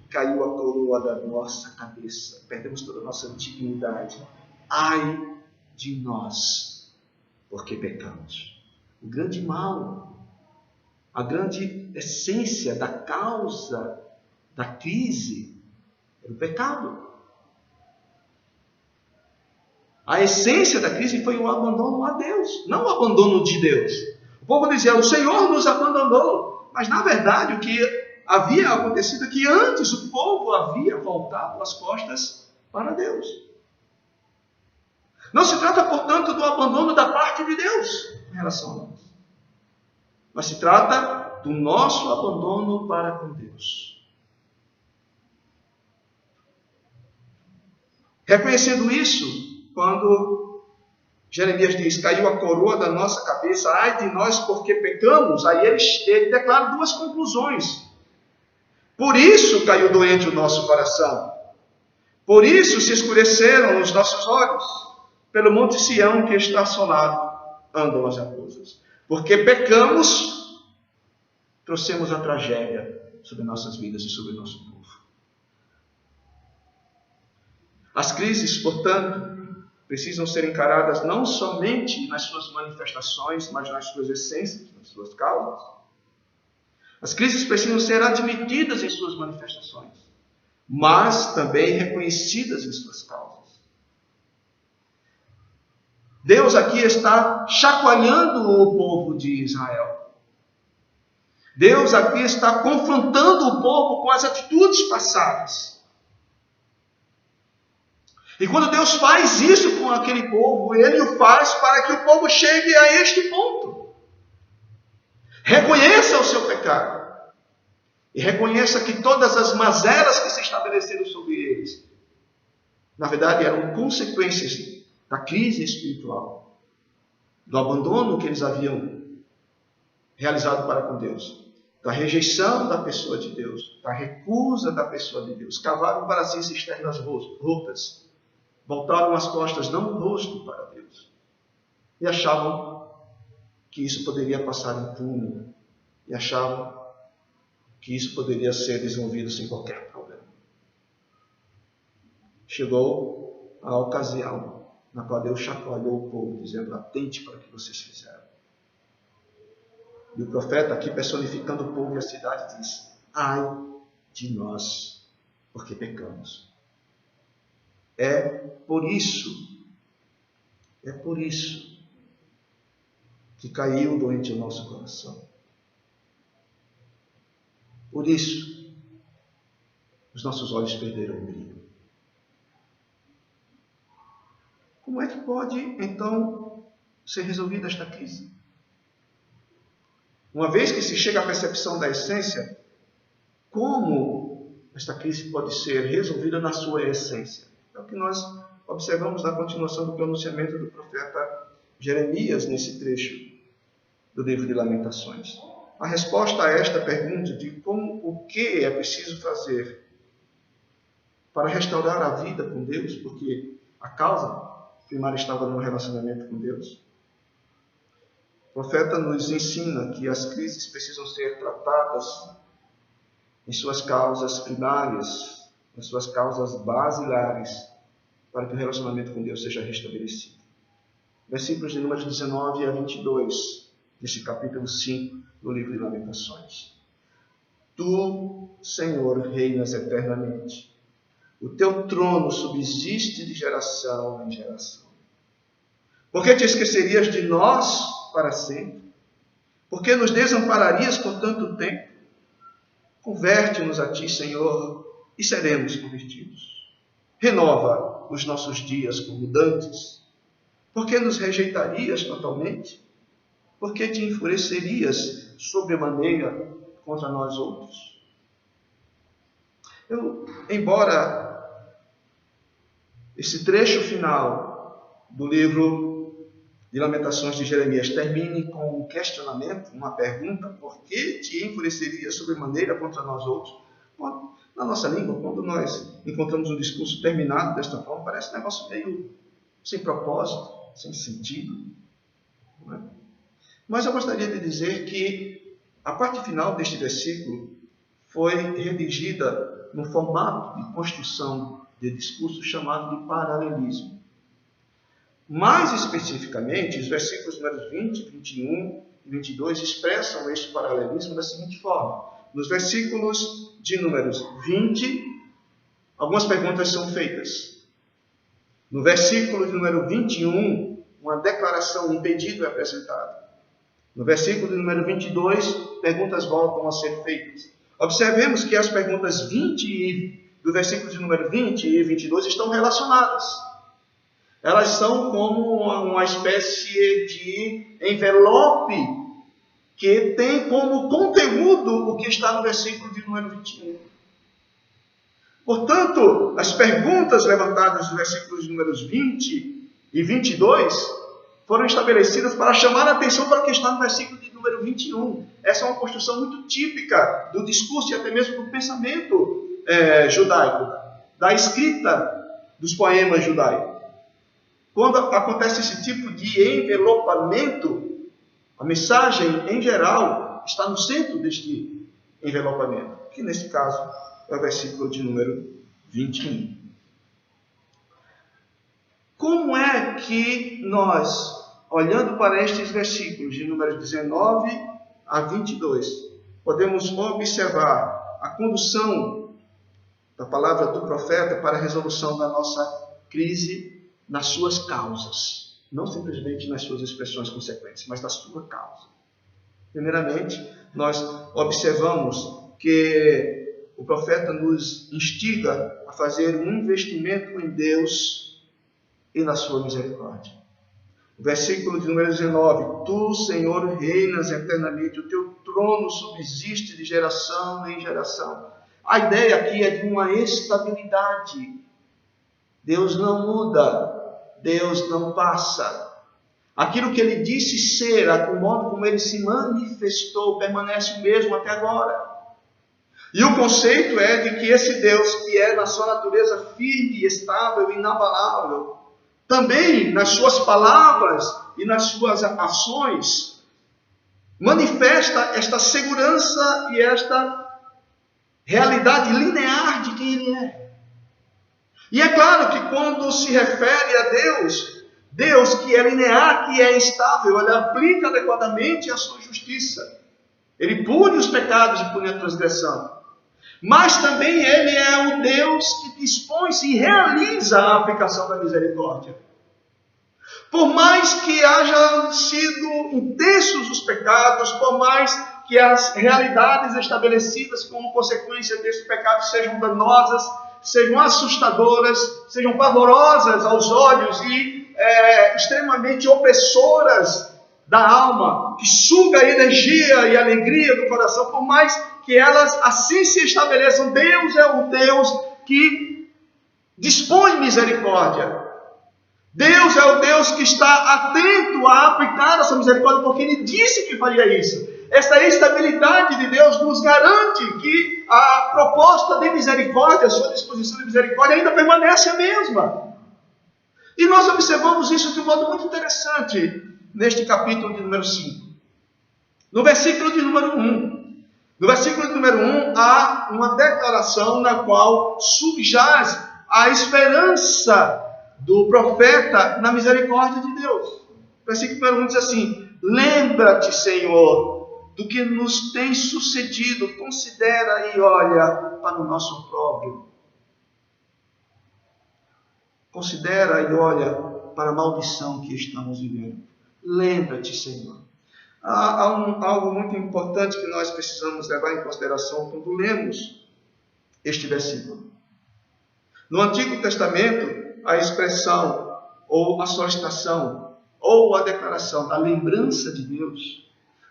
Caiu a coroa da nossa cabeça, perdemos toda a nossa dignidade. Ai de nós, porque pecamos. O grande mal, a grande essência da causa da crise é o pecado. A essência da crise foi o abandono a Deus, não o abandono de Deus. O povo dizia: o Senhor nos abandonou. Mas na verdade o que havia acontecido é que antes o povo havia voltado as costas para Deus. Não se trata, portanto, do abandono da parte de Deus em relação a nós, mas se trata do nosso abandono para com Deus. Reconhecendo isso, quando Jeremias diz: caiu a coroa da nossa cabeça, ai de nós porque pecamos, aí ele declara duas conclusões. Por isso caiu doente o nosso coração, por isso se escureceram os nossos olhos. Pelo monte Sião que está assolado, andam as raposas. Porque pecamos, trouxemos a tragédia sobre nossas vidas e sobre o nosso povo. As crises, portanto, precisam ser encaradas não somente nas suas manifestações, mas nas suas essências, nas suas causas. As crises precisam ser admitidas em suas manifestações, mas também reconhecidas em suas causas. Deus aqui está chacoalhando o povo de Israel. Deus aqui está confrontando o povo com as atitudes passadas. E quando Deus faz isso com aquele povo, Ele o faz para que o povo chegue a este ponto. Reconheça o seu pecado. E reconheça que todas as mazelas que se estabeleceram sobre eles, na verdade, eram consequências da crise espiritual, do abandono que eles haviam realizado para com Deus, da rejeição da pessoa de Deus, da recusa da pessoa de Deus. Cavaram para si cisternas rotas, voltaram as costas, não o rosto, para Deus, e achavam que isso poderia passar impune, e achavam que isso poderia ser desenvolvido sem qualquer problema. Chegou a ocasião na qual Deus chacoalhou o povo, dizendo: atente para o que vocês fizeram. E o profeta, aqui personificando o povo e a cidade, diz: ai de nós, porque pecamos. É por isso que caiu doente o nosso coração. Por isso, os nossos olhos perderam o brilho. Como é que pode, então, ser resolvida esta crise? Uma vez que se chega à percepção da essência, como esta crise pode ser resolvida na sua essência? É o que nós observamos na continuação do pronunciamento do profeta Jeremias, nesse trecho do livro de Lamentações. A resposta a esta pergunta de o que é preciso fazer para restaurar a vida com Deus, porque a causa primária estava no relacionamento com Deus. O profeta nos ensina que as crises precisam ser tratadas em suas causas primárias, em suas causas basilares, para que o relacionamento com Deus seja restabelecido. Versículos de números 19 a 22, desse capítulo 5 do livro de Lamentações. Tu, Senhor, reinas eternamente. O teu trono subsiste de geração em geração. Por que te esquecerias de nós para sempre? Por que nos desampararias por tanto tempo? Converte-nos a ti, Senhor, e seremos convertidos. Renova os nossos dias como dantes. Por que nos rejeitarias totalmente? Por que te enfurecerias sobremaneira contra nós outros? Embora esse trecho final do livro de Lamentações de Jeremias termine com um questionamento, uma pergunta: por que te enfurecerias sobremaneira contra nós outros? Bom, na nossa língua, quando nós encontramos um discurso terminado desta forma, parece um negócio meio sem propósito, sem sentido. Não é? Mas eu gostaria de dizer que a parte final deste versículo foi redigida no formato de construção de discurso chamado de paralelismo. Mais especificamente, os versículos números 20, 21 e 22 expressam este paralelismo da seguinte forma. Nos versículos de números 20, algumas perguntas são feitas. No versículo de número 21, uma declaração, um pedido é apresentado. No versículo de número 22, perguntas voltam a ser feitas. Observemos que as perguntas 20 do versículo de número 20 e 22 estão relacionadas. Elas são como uma espécie de envelope que tem como conteúdo o que está no versículo de número 21. Portanto, as perguntas levantadas nos versículos de números 20 e 22 foram estabelecidas para chamar a atenção para o que está no versículo de número 21. Essa é uma construção muito típica do discurso e até mesmo do pensamento judaico, da escrita dos poemas judaicos. Quando acontece esse tipo de envelopamento, a mensagem em geral está no centro deste envelopamento, que nesse caso é o versículo de número 21. Como é que nós, olhando para estes versículos de números 19 a 22, podemos observar a condução da palavra do profeta para a resolução da nossa crise nas suas causas, não simplesmente nas suas expressões consequentes, mas da sua causa? Primeiramente, nós observamos que o profeta nos instiga a fazer um investimento em Deus e na sua misericórdia. O versículo de número 19: Tu, Senhor, reinas eternamente, o teu trono subsiste de geração em geração. A ideia aqui é de uma estabilidade. Deus não muda, Deus não passa. Aquilo que ele disse ser, o modo como ele se manifestou, permanece o mesmo até agora. E o conceito é de que esse Deus, que é na sua natureza firme, estável e inabalável, também nas suas palavras e nas suas ações, manifesta esta segurança e esta realidade linear de quem ele é. E é claro que quando se refere a Deus que é linear, que é estável, ele aplica adequadamente a sua justiça. Ele pune os pecados e pune a transgressão. Mas também ele é o Deus que dispõe-se e realiza a aplicação da misericórdia. Por mais que hajam sido intensos os pecados, por mais que as realidades estabelecidas como consequência desses pecados sejam danosas, sejam assustadoras, sejam pavorosas aos olhos e extremamente opressoras da alma, que suga a energia e a alegria do coração, por mais que elas assim se estabeleçam, Deus é o Deus que dispõe misericórdia. Deus é o Deus que está atento a aplicar essa misericórdia, porque Ele disse que faria isso. Essa estabilidade de Deus nos garante que a proposta de misericórdia, a sua disposição de misericórdia ainda permanece a mesma. E nós observamos isso de um modo muito interessante neste capítulo de número 5. No versículo de número 1. No versículo de número 1 há uma declaração na qual subjaz a esperança do profeta na misericórdia de Deus. O versículo número 1 diz assim: Lembra-te, Senhor, do que nos tem sucedido, considera e olha para o nosso opróbrio. Considera e olha para a maldição que estamos vivendo. Lembra-te, Senhor. Há algo muito importante que nós precisamos levar em consideração quando lemos este versículo. No Antigo Testamento, a expressão ou a solicitação ou a declaração da lembrança de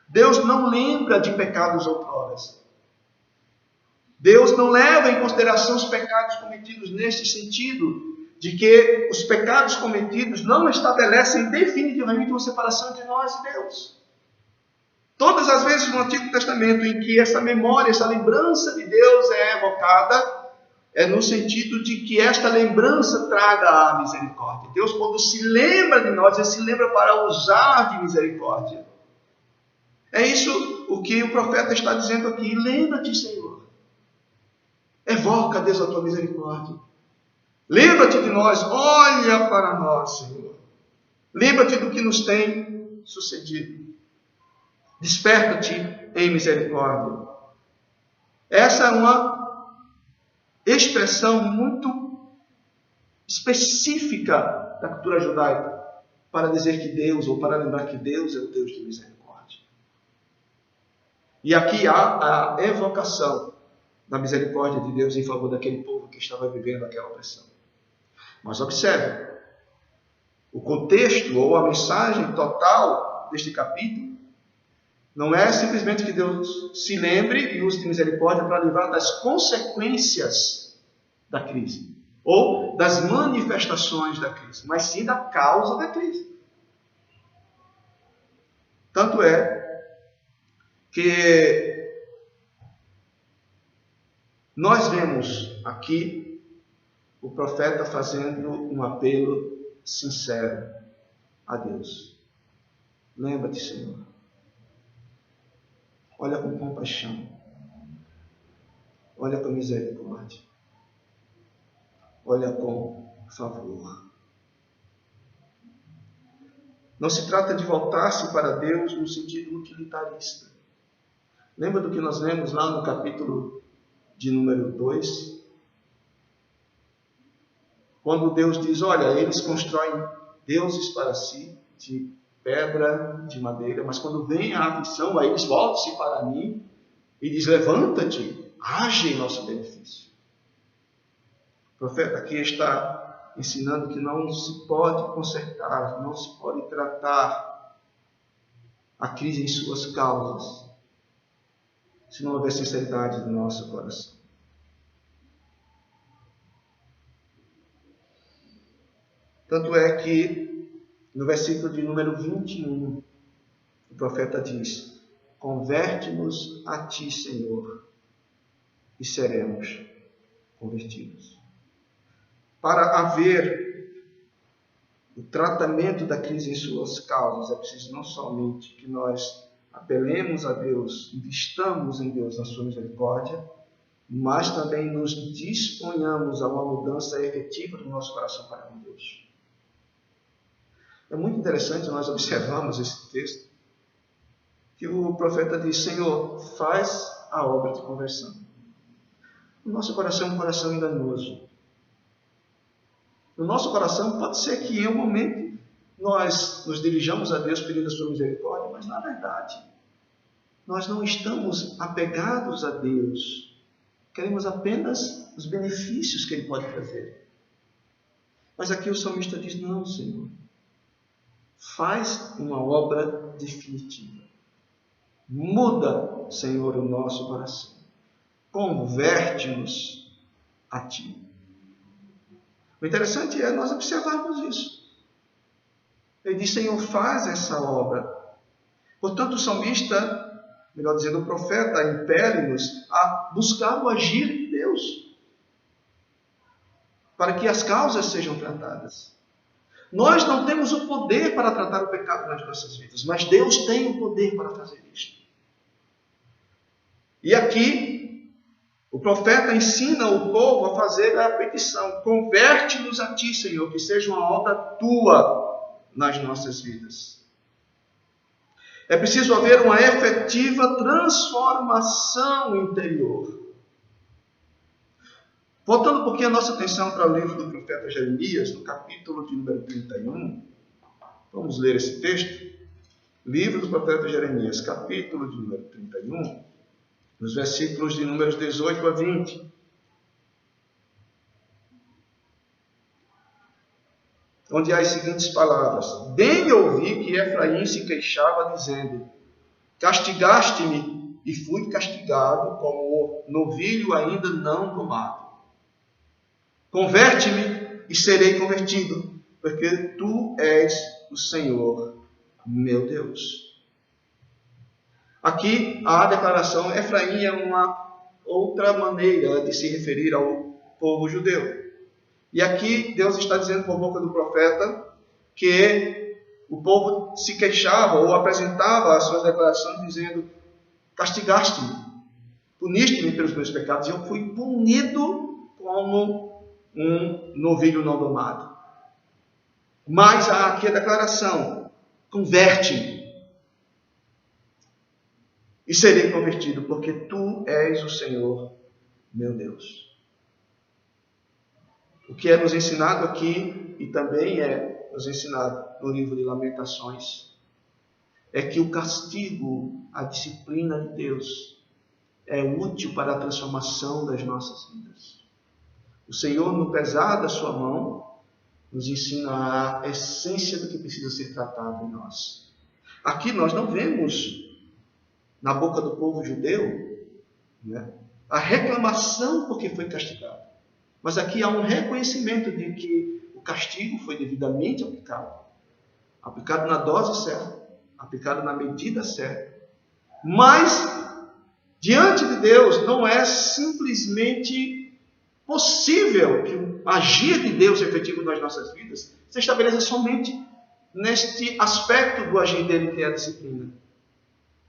Deus não lembra de pecados outroras. Deus não leva em consideração os pecados cometidos neste sentido, de que os pecados cometidos não estabelecem definitivamente uma separação entre nós e Deus. Todas as vezes no Antigo Testamento em que essa memória, essa lembrança de Deus é evocada, é no sentido de que esta lembrança traga a misericórdia. Deus, quando se lembra de nós, Ele se lembra para usar de misericórdia. É isso o que o profeta está dizendo aqui. Lembra-te, Senhor. Evoca, Deus, a tua misericórdia. Lembra-te de nós, olha para nós, Senhor. Lembra-te do que nos tem sucedido. Desperta-te em misericórdia. Essa é uma expressão muito específica da cultura judaica para dizer que Deus, ou para lembrar que Deus é o Deus de misericórdia. E aqui há a evocação da misericórdia de Deus em favor daquele povo que estava vivendo aquela opressão. Mas observe, o contexto ou a mensagem total deste capítulo não é simplesmente que Deus se lembre e use de misericórdia para livrar das consequências da crise, ou das manifestações da crise, mas sim da causa da crise. Tanto é que nós vemos aqui o profeta fazendo um apelo sincero a Deus. Lembra-te, Senhor. Olha com compaixão. Olha com misericórdia. Olha com favor. Não se trata de voltar-se para Deus no sentido utilitarista. Lembra do que nós lemos lá no capítulo de número 2? Quando Deus diz, olha, eles constroem deuses para si, de pedra, de madeira, mas quando vem a aflição, aí eles voltam-se para mim e diz: levanta-te, age em nosso benefício. O profeta aqui está ensinando que não se pode consertar, não se pode tratar a crise em suas causas, se não houver sinceridade no nosso coração. Tanto é que, no versículo de número 21, o profeta diz: converte-nos a ti, Senhor, e seremos convertidos. Para haver o tratamento da crise em suas causas, é preciso não somente que nós apelemos a Deus, investamos em Deus na sua misericórdia, mas também nos disponhamos a uma mudança efetiva do nosso coração para com Deus. É muito interessante nós observarmos esse texto, que o profeta diz: Senhor, faz a obra de conversão. O nosso coração é um coração enganoso. No nosso coração pode ser que em um momento nós nos dirijamos a Deus pedindo a sua misericórdia, mas na verdade nós não estamos apegados a Deus. Queremos apenas os benefícios que Ele pode trazer. Mas aqui o salmista diz: não, Senhor, faz uma obra definitiva. Muda, Senhor, o nosso coração. Converte-nos a Ti. O interessante é nós observarmos isso. Ele diz: Senhor, faz essa obra. Portanto, o salmista, melhor dizendo, o profeta, impele-nos a buscar o agir de Deus, para que as causas sejam tratadas. Nós não temos o poder para tratar o pecado nas nossas vidas, mas Deus tem o poder para fazer isto. E aqui, o profeta ensina o povo a fazer a petição: converte-nos a Ti, Senhor, que seja uma obra Tua nas nossas vidas. É preciso haver uma efetiva transformação interior. Voltando um pouquinho a nossa atenção para o livro do profeta Jeremias, no capítulo de número 31. Vamos ler esse texto. Livro do profeta Jeremias, capítulo de número 31, nos versículos de números 18 a 20. Onde há as seguintes palavras: dei-me ouvir que Efraim se queixava, dizendo: castigaste-me, e fui castigado como novilho ainda não domado. Converte-me e serei convertido, porque Tu és o Senhor, meu Deus. Aqui a declaração: Efraim é uma outra maneira de se referir ao povo judeu. E aqui Deus está dizendo por boca do profeta que o povo se queixava ou apresentava as suas declarações dizendo: castigaste-me, puniste-me pelos meus pecados, e eu fui punido como um novilho não domado. Mas há aqui a declaração: converte-me e serei convertido, porque Tu és o Senhor, meu Deus. O que é nos ensinado aqui, e também é nos ensinado no livro de Lamentações, é que o castigo, a disciplina de Deus, é útil para a transformação das nossas vidas. O Senhor, no pesar da sua mão, nos ensina a essência do que precisa ser tratado em nós. Aqui nós não vemos na boca do povo judeu, a reclamação porque foi castigado. Mas aqui há um reconhecimento de que o castigo foi devidamente aplicado na dose certa, aplicado na medida certa. Mas, diante de Deus, não é simplesmente possível que o agir de Deus efetivo nas nossas vidas se estabeleça somente neste aspecto do agir dele, que é a disciplina.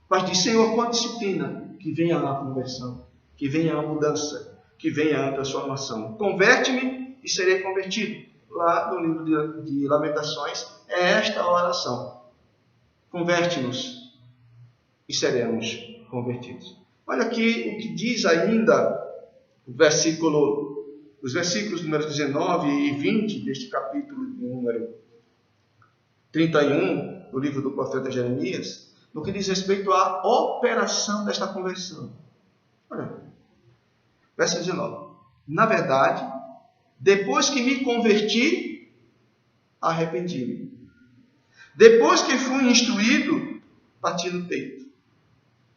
Mas diz: Senhor, com a disciplina, que venha a conversão, que venha a mudança, que venha a transformação. Converte-me e serei convertido. Lá no livro de Lamentações é esta a oração: converte-nos e seremos convertidos. Olha aqui o que diz ainda os versículos números 19 e 20 deste capítulo de número 31. no livro do profeta Jeremias, no que diz respeito à operação desta conversão. Olha, verso 19. Na verdade, depois que me converti, arrependi-me. Depois que fui instruído, bati no peito.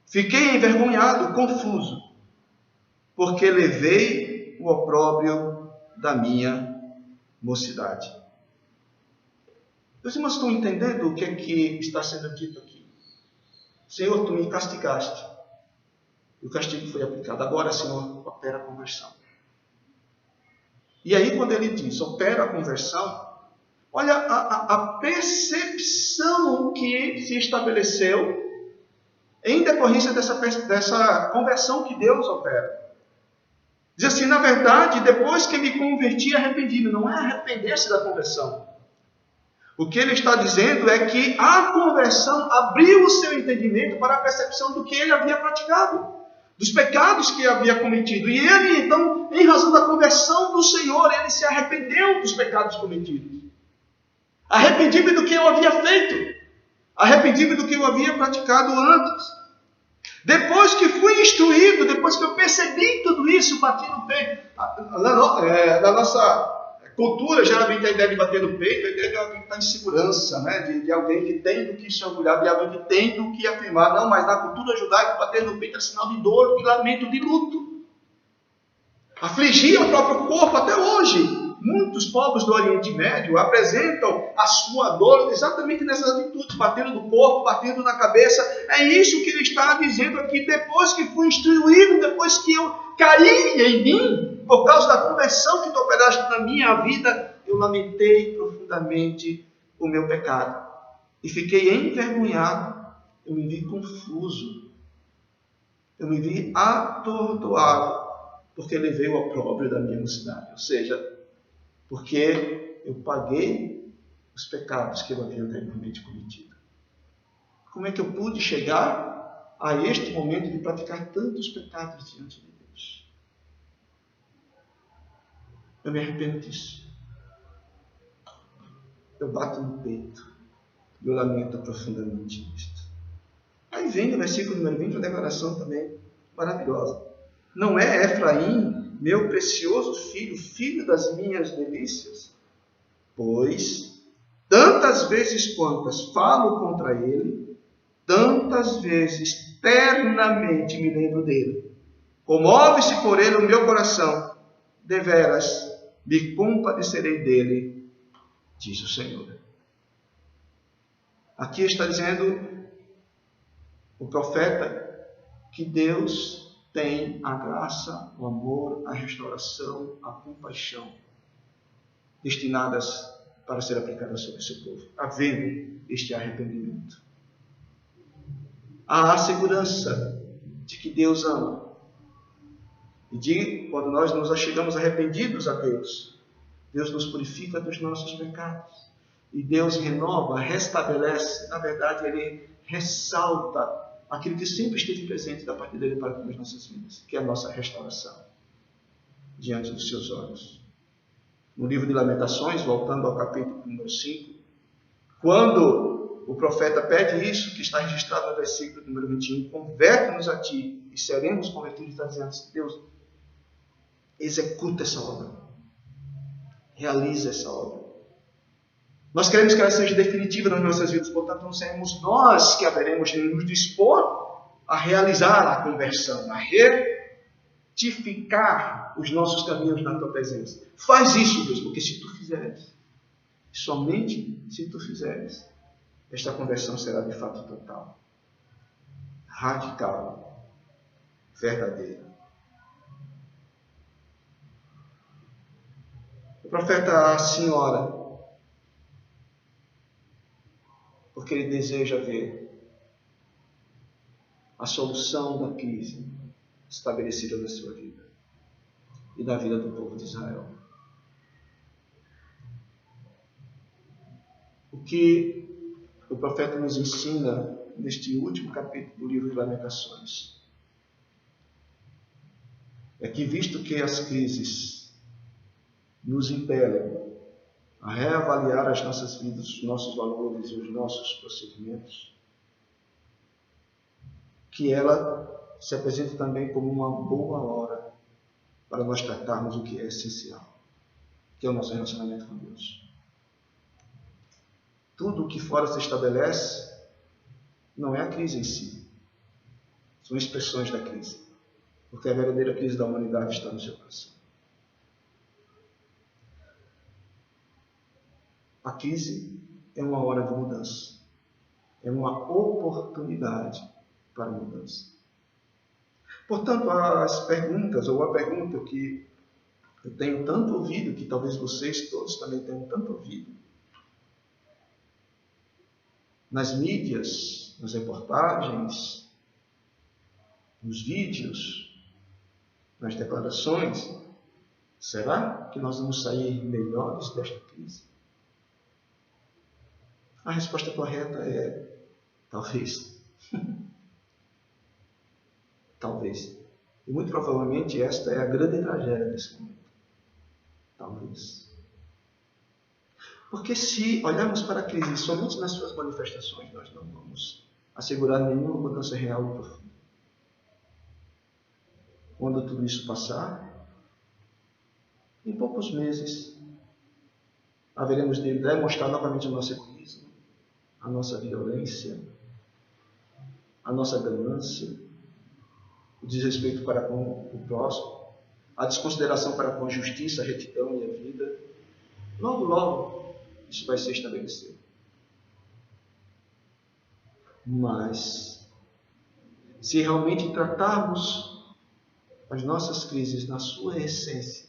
Fiquei envergonhado, confuso, porque levei o opróbrio da minha mocidade. Os irmãos estão entendendo o que é que está sendo dito aqui? Senhor, tu me castigaste. E o castigo foi aplicado. Agora, Senhor, opera a conversão. E aí, quando ele diz, opera a conversão, olha a percepção que se estabeleceu em decorrência dessa conversão que Deus opera. Diz assim, na verdade, depois que me converti, arrependi-me. Não é arrepender-se da conversão. O que ele está dizendo é que a conversão abriu o seu entendimento para a percepção do que ele havia praticado, dos pecados que havia cometido. E ele, então, em razão da conversão do Senhor, ele se arrependeu dos pecados cometidos. Arrependi-me do que eu havia feito. Arrependi-me do que eu havia praticado antes. Depois que fui instruído, depois que eu percebi tudo isso, bati no peito. Na nossa cultura, geralmente a ideia de bater no peito, a ideia de alguém que está em segurança, né? de alguém que tem do que se orgulhar, de alguém que tem do que afirmar. Não, mas na cultura judaica, bater no peito é sinal de dor, de lamento, de luto. Afligir o próprio corpo até hoje. Muitos povos do Oriente Médio apresentam a sua dor exatamente nessas atitudes, batendo no corpo, batendo na cabeça. É isso que ele está dizendo aqui. Depois que fui instruído, depois que eu caí em mim, por causa da conversão que tu operaste na minha vida, eu lamentei profundamente o meu pecado. E fiquei envergonhado, eu me vi confuso, eu me vi atordoado, porque levei o opróbrio da minha mocidade. Ou seja, porque eu paguei os pecados que eu havia anteriormente cometido. Como é que eu pude chegar a este momento de praticar tantos pecados diante de Deus? Eu me arrependo disso. Eu bato no peito. Eu lamento profundamente isto. Aí vem no versículo número 20 uma declaração também maravilhosa. Não é Efraim meu precioso filho, filho das minhas delícias? Pois, tantas vezes quantas falo contra ele, tantas vezes ternamente me lembro dele. Comove-se por ele o meu coração, deveras me compadecerei dele, diz o Senhor. Aqui está dizendo o profeta que Deus tem a graça, o amor, a restauração, a compaixão destinadas para ser aplicadas sobre o seu povo, havendo este arrependimento. Há a segurança de que Deus ama. E de quando nós nos achegamos arrependidos a Deus, Deus nos purifica dos nossos pecados. E Deus renova, restabelece, na verdade Ele ressalta aquilo que sempre esteve presente da parte dele para com as nossas vidas, que é a nossa restauração diante dos seus olhos. No livro de Lamentações, voltando ao capítulo número 5, quando o profeta pede isso, que está registrado no versículo número 21, converte-nos a ti e seremos convertidos, está dizendo, Deus, executa essa obra, realiza essa obra. Nós queremos que ela seja definitiva nas nossas vidas, portanto não seremos nós que haveremos de nos dispor a realizar a conversão, a retificar os nossos caminhos na tua presença. Faz isso, Deus, porque se tu fizeres, somente se tu fizeres, esta conversão será de fato total, radical, verdadeira. O profeta assim ora, porque ele deseja ver a solução da crise estabelecida na sua vida e da vida do povo de Israel. O que o profeta nos ensina neste último capítulo do livro de Lamentações é que, visto que as crises nos impelam a reavaliar as nossas vidas, os nossos valores e os nossos procedimentos, que ela se apresente também como uma boa hora para nós tratarmos o que é essencial, que é o nosso relacionamento com Deus. Tudo o que fora se estabelece não é a crise em si, são expressões da crise, porque a verdadeira crise da humanidade está no seu coração. A crise é uma hora de mudança, é uma oportunidade para mudança. Portanto, as perguntas, ou a pergunta que eu tenho tanto ouvido, que talvez vocês todos também tenham tanto ouvido, nas mídias, nas reportagens, nos vídeos, nas declarações, será que nós vamos sair melhores desta crise? A resposta correta é talvez. Talvez. E muito provavelmente esta é a grande tragédia desse momento. Talvez. Porque se olharmos para a crise somente nas suas manifestações, nós não vamos assegurar nenhuma mudança real e profunda. Quando tudo isso passar, em poucos meses, haveremos de demonstrar novamente o nosso egoísmo, a nossa violência, a nossa ganância, o desrespeito para com o próximo, a desconsideração para com a justiça, a retidão e a vida. Logo, logo, isso vai se estabelecer. Mas, se realmente tratarmos as nossas crises na sua essência,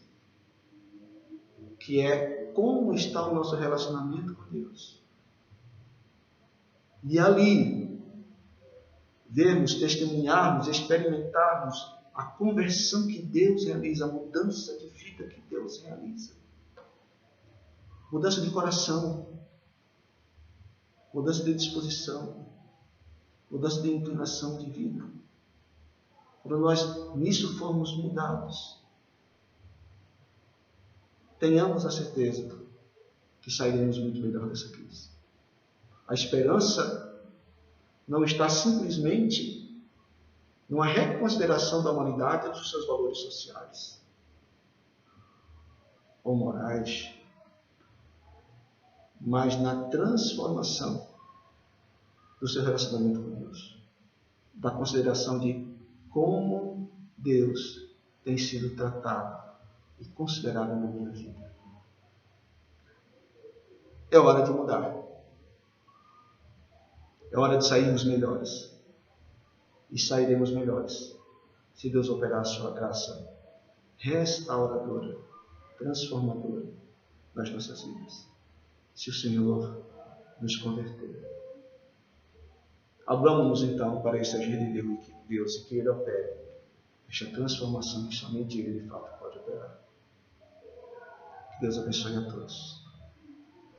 que é como está o nosso relacionamento com Deus, e ali vermos, testemunharmos, experimentarmos a conversão que Deus realiza, a mudança de vida que Deus realiza, mudança de coração, mudança de disposição, mudança de inclinação de vida. Quando nós nisso formos mudados, tenhamos a certeza que sairemos muito melhor dessa crise. A esperança não está simplesmente numa reconsideração da humanidade e dos seus valores sociais ou morais, mas na transformação do seu relacionamento com Deus, da consideração de como Deus tem sido tratado e considerado na minha vida. É hora de mudar. É hora de sairmos melhores. E sairemos melhores se Deus operar a sua graça restauradora, transformadora nas nossas vidas. Se o Senhor nos converter. Abramos-nos então para esse agir de Deus e que Ele opere esta transformação que somente Ele de fato pode operar. Que Deus abençoe a todos.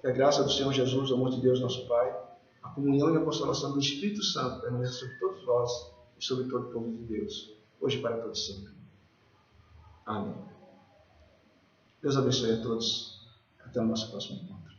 Que a graça do Senhor Jesus, o amor de Deus nosso Pai, a comunhão e a consolação do Espírito Santo permaneça sobre todos vós e sobre todo o povo de Deus, hoje e para todos sempre. Amém. Deus abençoe a todos. Até o nosso próximo encontro.